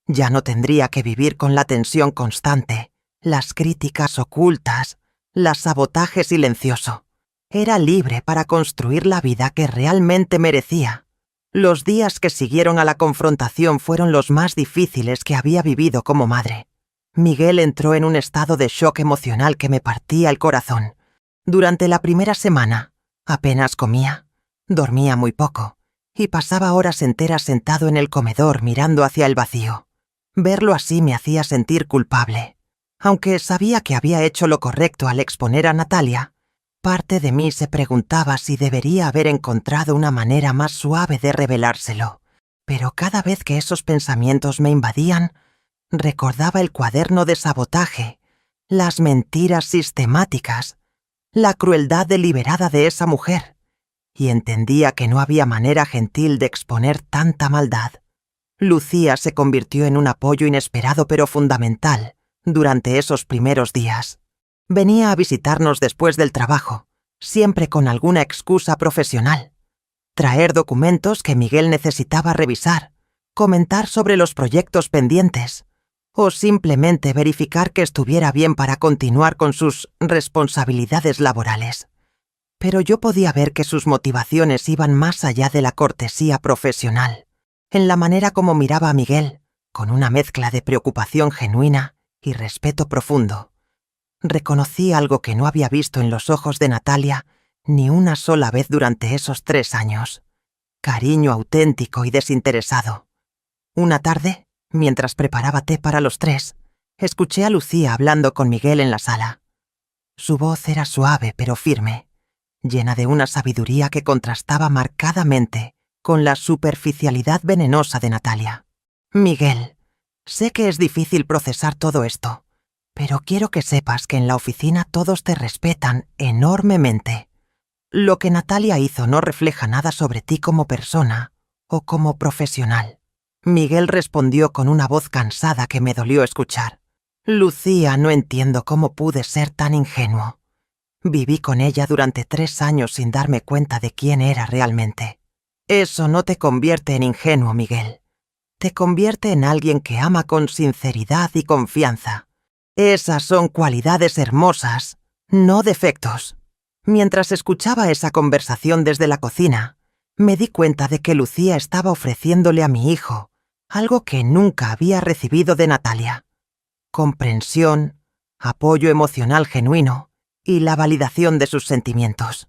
Ya no tendría que vivir con la tensión constante, las críticas ocultas, el sabotaje silencioso. Era libre para construir la vida que realmente merecía. Los días que siguieron a la confrontación fueron los más difíciles que había vivido como madre. Miguel entró en un estado de shock emocional que me partía el corazón. Durante la primera semana, apenas comía, dormía muy poco y pasaba horas enteras sentado en el comedor mirando hacia el vacío. Verlo así me hacía sentir culpable. Aunque sabía que había hecho lo correcto al exponer a Natalia, parte de mí se preguntaba si debería haber encontrado una manera más suave de revelárselo. Pero cada vez que esos pensamientos me invadían, recordaba el cuaderno de sabotaje, las mentiras sistemáticas, la crueldad deliberada de esa mujer, y entendía que no había manera gentil de exponer tanta maldad. Lucía se convirtió en un apoyo inesperado pero fundamental durante esos primeros días. Venía a visitarnos después del trabajo, siempre con alguna excusa profesional. Traer documentos que Miguel necesitaba revisar, comentar sobre los proyectos pendientes, o simplemente verificar que estuviera bien para continuar con sus responsabilidades laborales. Pero yo podía ver que sus motivaciones iban más allá de la cortesía profesional, en la manera como miraba a Miguel, con una mezcla de preocupación genuina y respeto profundo. Reconocí algo que no había visto en los ojos de Natalia ni una sola vez durante esos 3 años. Cariño auténtico y desinteresado. Una tarde, mientras preparaba té para los 3, escuché a Lucía hablando con Miguel en la sala. Su voz era suave pero firme, llena de una sabiduría que contrastaba marcadamente con la superficialidad venenosa de Natalia. Miguel, sé que es difícil procesar todo esto, pero quiero que sepas que en la oficina todos te respetan enormemente. Lo que Natalia hizo no refleja nada sobre ti como persona o como profesional. Miguel respondió con una voz cansada que me dolió escuchar. Lucía, no entiendo cómo pude ser tan ingenuo. Viví con ella durante 3 años sin darme cuenta de quién era realmente. Eso no te convierte en ingenuo, Miguel. Te convierte en alguien que ama con sinceridad y confianza. Esas son cualidades hermosas, no defectos. Mientras escuchaba esa conversación desde la cocina, me di cuenta de que Lucía estaba ofreciéndole a mi hijo algo que nunca había recibido de Natalia: comprensión, apoyo emocional genuino y la validación de sus sentimientos.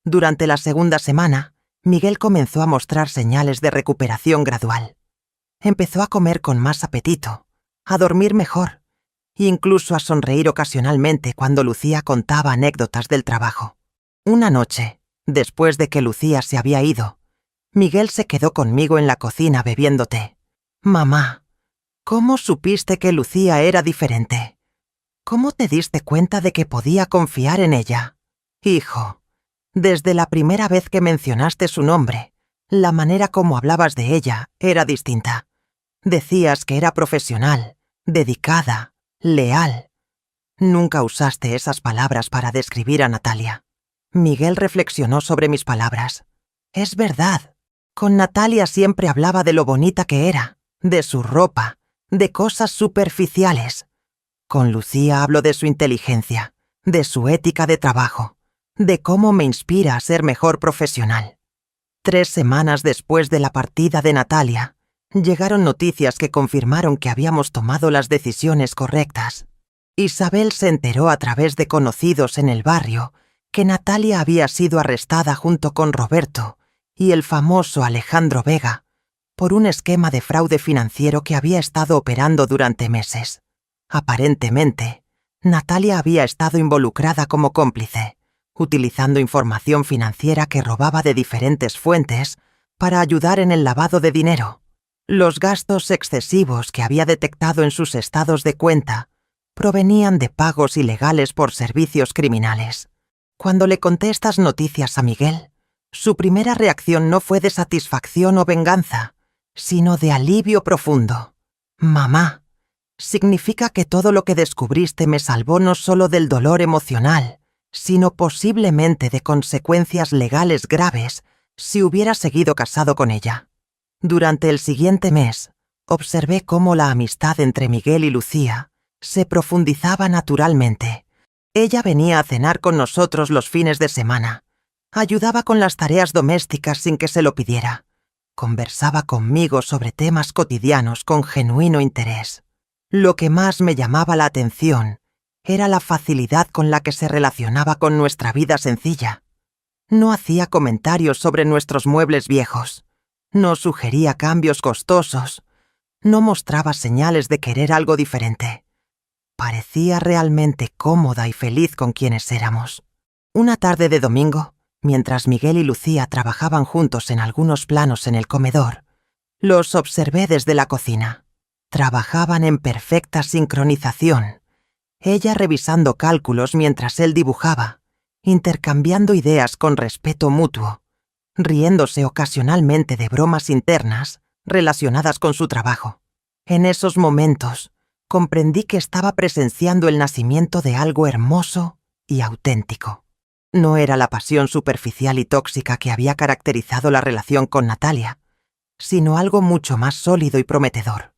Durante la segunda semana, Miguel comenzó a mostrar señales de recuperación gradual. Empezó a comer con más apetito, a dormir mejor, incluso a sonreír ocasionalmente cuando Lucía contaba anécdotas del trabajo. Una noche, después de que Lucía se había ido, Miguel se quedó conmigo en la cocina bebiendo té. Mamá, ¿cómo supiste que Lucía era diferente? ¿Cómo te diste cuenta de que podía confiar en ella? Hijo, desde la primera vez que mencionaste su nombre, la manera como hablabas de ella era distinta. Decías que era profesional, dedicada, leal. Nunca usaste esas palabras para describir a Natalia. Miguel reflexionó sobre mis palabras. Es verdad. Con Natalia siempre hablaba de lo bonita que era, de su ropa, de cosas superficiales. Con Lucía hablo de su inteligencia, de su ética de trabajo, de cómo me inspira a ser mejor profesional. 3 semanas después de la partida de Natalia, llegaron noticias que confirmaron que habíamos tomado las decisiones correctas. Isabel se enteró a través de conocidos en el barrio que Natalia había sido arrestada junto con Roberto y el famoso Alejandro Vega por un esquema de fraude financiero que había estado operando durante meses. Aparentemente, Natalia había estado involucrada como cómplice, utilizando información financiera que robaba de diferentes fuentes para ayudar en el lavado de dinero. Los gastos excesivos que había detectado en sus estados de cuenta provenían de pagos ilegales por servicios criminales. Cuando le conté estas noticias a Miguel, su primera reacción no fue de satisfacción o venganza, sino de alivio profundo. Mamá, significa que todo lo que descubriste me salvó no solo del dolor emocional, sino posiblemente de consecuencias legales graves si hubiera seguido casado con ella. Durante el siguiente mes, observé cómo la amistad entre Miguel y Lucía se profundizaba naturalmente. Ella venía a cenar con nosotros los fines de semana, ayudaba con las tareas domésticas sin que se lo pidiera, conversaba conmigo sobre temas cotidianos con genuino interés. Lo que más me llamaba la atención era la facilidad con la que se relacionaba con nuestra vida sencilla. No hacía comentarios sobre nuestros muebles viejos, no sugería cambios costosos, no mostraba señales de querer algo diferente. Parecía realmente cómoda y feliz con quienes éramos. Una tarde de domingo, mientras Miguel y Lucía trabajaban juntos en algunos planos en el comedor, los observé desde la cocina. Trabajaban en perfecta sincronización, ella revisando cálculos mientras él dibujaba, intercambiando ideas con respeto mutuo, riéndose ocasionalmente de bromas internas relacionadas con su trabajo. En esos momentos, comprendí que estaba presenciando el nacimiento de algo hermoso y auténtico. No era la pasión superficial y tóxica que había caracterizado la relación con Natalia, sino algo mucho más sólido y prometedor.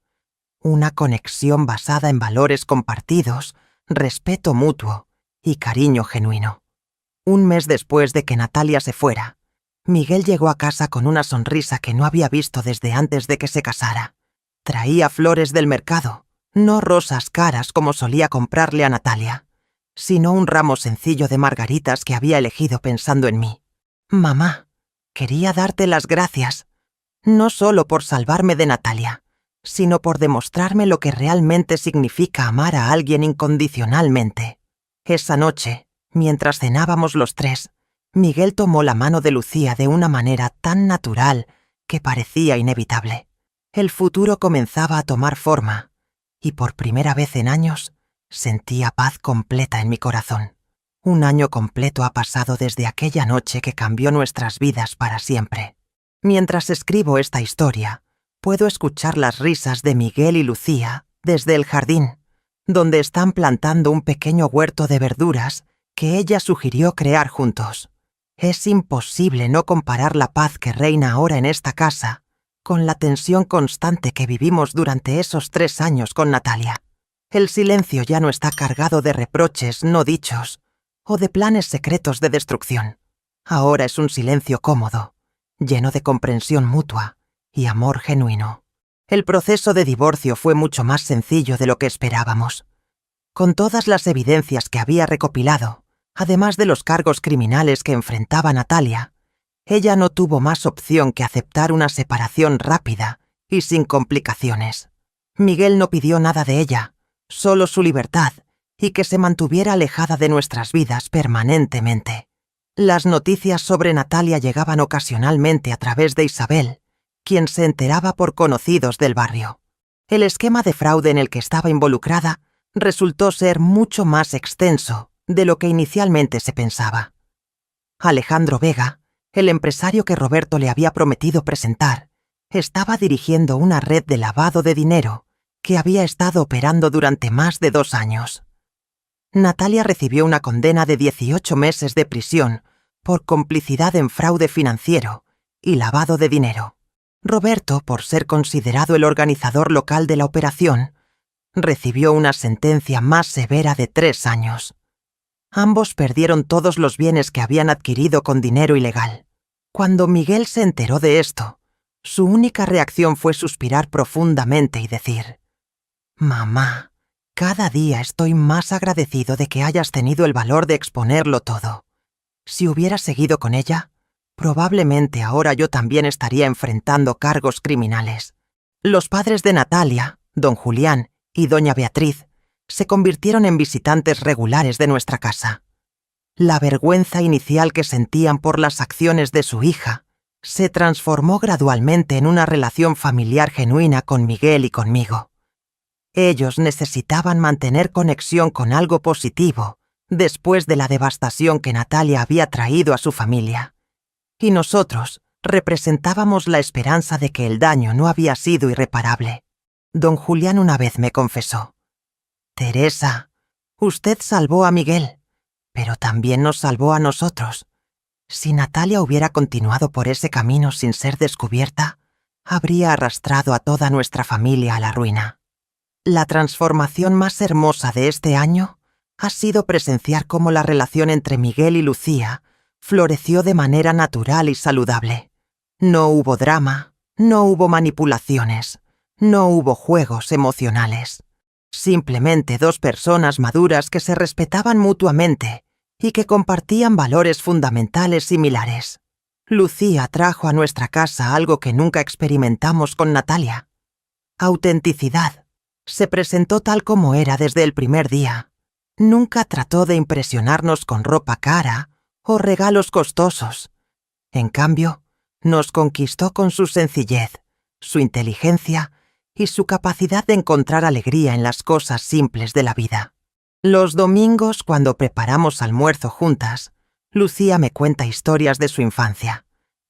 Una conexión basada en valores compartidos, respeto mutuo y cariño genuino. Un mes después de que Natalia se fuera, Miguel llegó a casa con una sonrisa que no había visto desde antes de que se casara. Traía flores del mercado, no rosas caras como solía comprarle a Natalia, sino un ramo sencillo de margaritas que había elegido pensando en mí. Mamá, quería darte las gracias, no solo por salvarme de Natalia, sino por demostrarme lo que realmente significa amar a alguien incondicionalmente. Esa noche, mientras cenábamos los tres, Miguel tomó la mano de Lucía de una manera tan natural que parecía inevitable. El futuro comenzaba a tomar forma, y por primera vez en años, sentía paz completa en mi corazón. Un año completo ha pasado desde aquella noche que cambió nuestras vidas para siempre. Mientras escribo esta historia, puedo escuchar las risas de Miguel y Lucía desde el jardín, donde están plantando un pequeño huerto de verduras que ella sugirió crear juntos. Es imposible no comparar la paz que reina ahora en esta casa con la tensión constante que vivimos durante esos 3 años con Natalia. El silencio ya no está cargado de reproches no dichos o de planes secretos de destrucción. Ahora es un silencio cómodo, lleno de comprensión mutua y amor genuino. El proceso de divorcio fue mucho más sencillo de lo que esperábamos. Con todas las evidencias que había recopilado, además de los cargos criminales que enfrentaba Natalia, ella no tuvo más opción que aceptar una separación rápida y sin complicaciones. Miguel no pidió nada de ella, solo su libertad y que se mantuviera alejada de nuestras vidas permanentemente. Las noticias sobre Natalia llegaban ocasionalmente a través de Isabel, quien se enteraba por conocidos del barrio. El esquema de fraude en el que estaba involucrada resultó ser mucho más extenso de lo que inicialmente se pensaba. Alejandro Vega, el empresario que Roberto le había prometido presentar, estaba dirigiendo una red de lavado de dinero que había estado operando durante más de 2 años. Natalia recibió una condena de 18 meses de prisión por complicidad en fraude financiero y lavado de dinero. Roberto, por ser considerado el organizador local de la operación, recibió una sentencia más severa de 3 años. Ambos perdieron todos los bienes que habían adquirido con dinero ilegal. Cuando Miguel se enteró de esto, su única reacción fue suspirar profundamente y decir: «Mamá, cada día estoy más agradecido de que hayas tenido el valor de exponerlo todo. Si hubieras seguido con ella, probablemente ahora yo también estaría enfrentando cargos criminales». Los padres de Natalia, don Julián y doña Beatriz, se convirtieron en visitantes regulares de nuestra casa. La vergüenza inicial que sentían por las acciones de su hija se transformó gradualmente en una relación familiar genuina con Miguel y conmigo. Ellos necesitaban mantener conexión con algo positivo después de la devastación que Natalia había traído a su familia. Y nosotros representábamos la esperanza de que el daño no había sido irreparable. Don Julián una vez me confesó: «Teresa, usted salvó a Miguel, pero también nos salvó a nosotros. Si Natalia hubiera continuado por ese camino sin ser descubierta, habría arrastrado a toda nuestra familia a la ruina». La transformación más hermosa de este año ha sido presenciar cómo la relación entre Miguel y Lucía floreció de manera natural y saludable. No hubo drama, no hubo manipulaciones, no hubo juegos emocionales. Simplemente 2 personas maduras que se respetaban mutuamente y que compartían valores fundamentales similares. Lucía trajo a nuestra casa algo que nunca experimentamos con Natalia: autenticidad. Se presentó tal como era desde el primer día. Nunca trató de impresionarnos con ropa cara o regalos costosos. En cambio, nos conquistó con su sencillez, su inteligencia y su capacidad de encontrar alegría en las cosas simples de la vida. Los domingos, cuando preparamos almuerzo juntas, Lucía me cuenta historias de su infancia,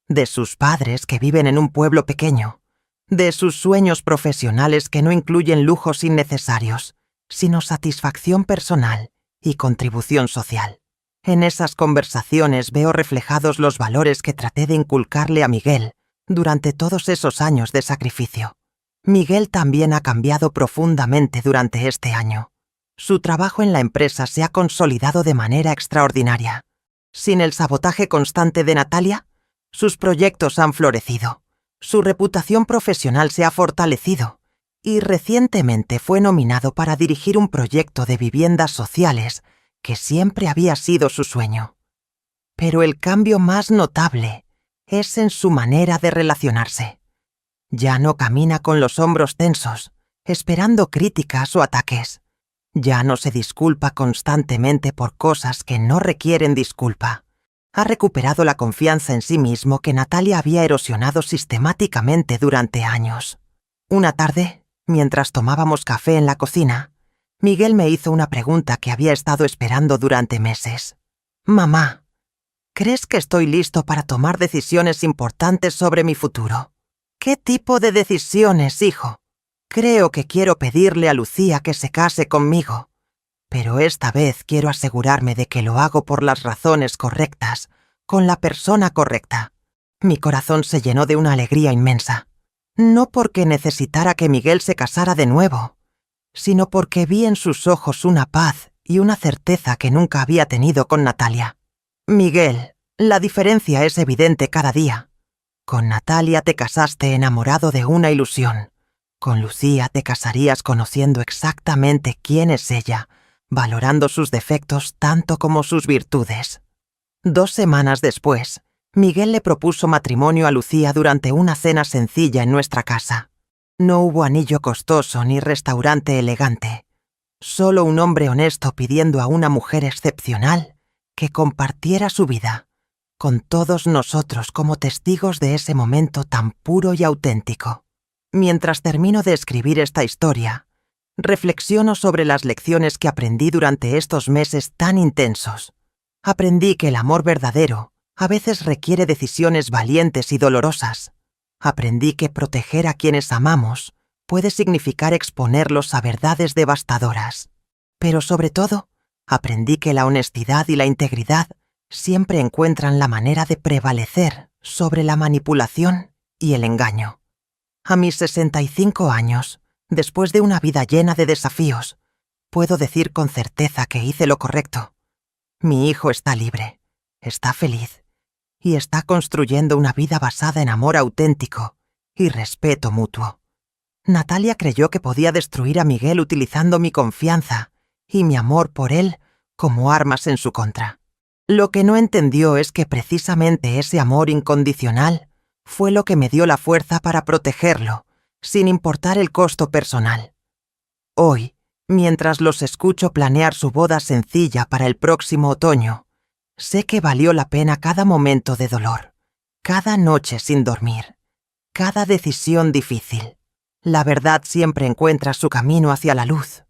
de sus padres que viven en un pueblo pequeño, de sus sueños profesionales que no incluyen lujos innecesarios, sino satisfacción personal y contribución social. En esas conversaciones veo reflejados los valores que traté de inculcarle a Miguel durante todos esos años de sacrificio. Miguel también ha cambiado profundamente durante este año. Su trabajo en la empresa se ha consolidado de manera extraordinaria. Sin el sabotaje constante de Natalia, sus proyectos han florecido, su reputación profesional se ha fortalecido y recientemente fue nominado para dirigir un proyecto de viviendas sociales que siempre había sido su sueño. Pero el cambio más notable es en su manera de relacionarse. Ya no camina con los hombros tensos, esperando críticas o ataques. Ya no se disculpa constantemente por cosas que no requieren disculpa. Ha recuperado la confianza en sí mismo que Natalia había erosionado sistemáticamente durante años. Una tarde, mientras tomábamos café en la cocina, Miguel me hizo una pregunta que había estado esperando durante meses. «Mamá, ¿crees que estoy listo para tomar decisiones importantes sobre mi futuro?» «¿Qué tipo de decisiones, hijo?» «Creo que quiero pedirle a Lucía que se case conmigo, pero esta vez quiero asegurarme de que lo hago por las razones correctas, con la persona correcta». Mi corazón se llenó de una alegría inmensa. No porque necesitara que Miguel se casara de nuevo, sino porque vi en sus ojos una paz y una certeza que nunca había tenido con Natalia. «Miguel, la diferencia es evidente cada día. Con Natalia te casaste enamorado de una ilusión. Con Lucía te casarías conociendo exactamente quién es ella, valorando sus defectos tanto como sus virtudes». 2 semanas después, Miguel le propuso matrimonio a Lucía durante una cena sencilla en nuestra casa. No hubo anillo costoso ni restaurante elegante. Solo un hombre honesto pidiendo a una mujer excepcional que compartiera su vida con todos nosotros como testigos de ese momento tan puro y auténtico. Mientras termino de escribir esta historia, reflexiono sobre las lecciones que aprendí durante estos meses tan intensos. Aprendí que el amor verdadero a veces requiere decisiones valientes y dolorosas. Aprendí que proteger a quienes amamos puede significar exponerlos a verdades devastadoras. Pero sobre todo, aprendí que la honestidad y la integridad siempre encuentran la manera de prevalecer sobre la manipulación y el engaño. A mis 65 años, después de una vida llena de desafíos, puedo decir con certeza que hice lo correcto. Mi hijo está libre, está feliz y está construyendo una vida basada en amor auténtico y respeto mutuo. Natalia creyó que podía destruir a Miguel utilizando mi confianza y mi amor por él como armas en su contra. Lo que no entendió es que precisamente ese amor incondicional fue lo que me dio la fuerza para protegerlo, sin importar el costo personal. Hoy, mientras los escucho planear su boda sencilla para el próximo otoño, sé que valió la pena cada momento de dolor, cada noche sin dormir, cada decisión difícil. La verdad siempre encuentra su camino hacia la luz,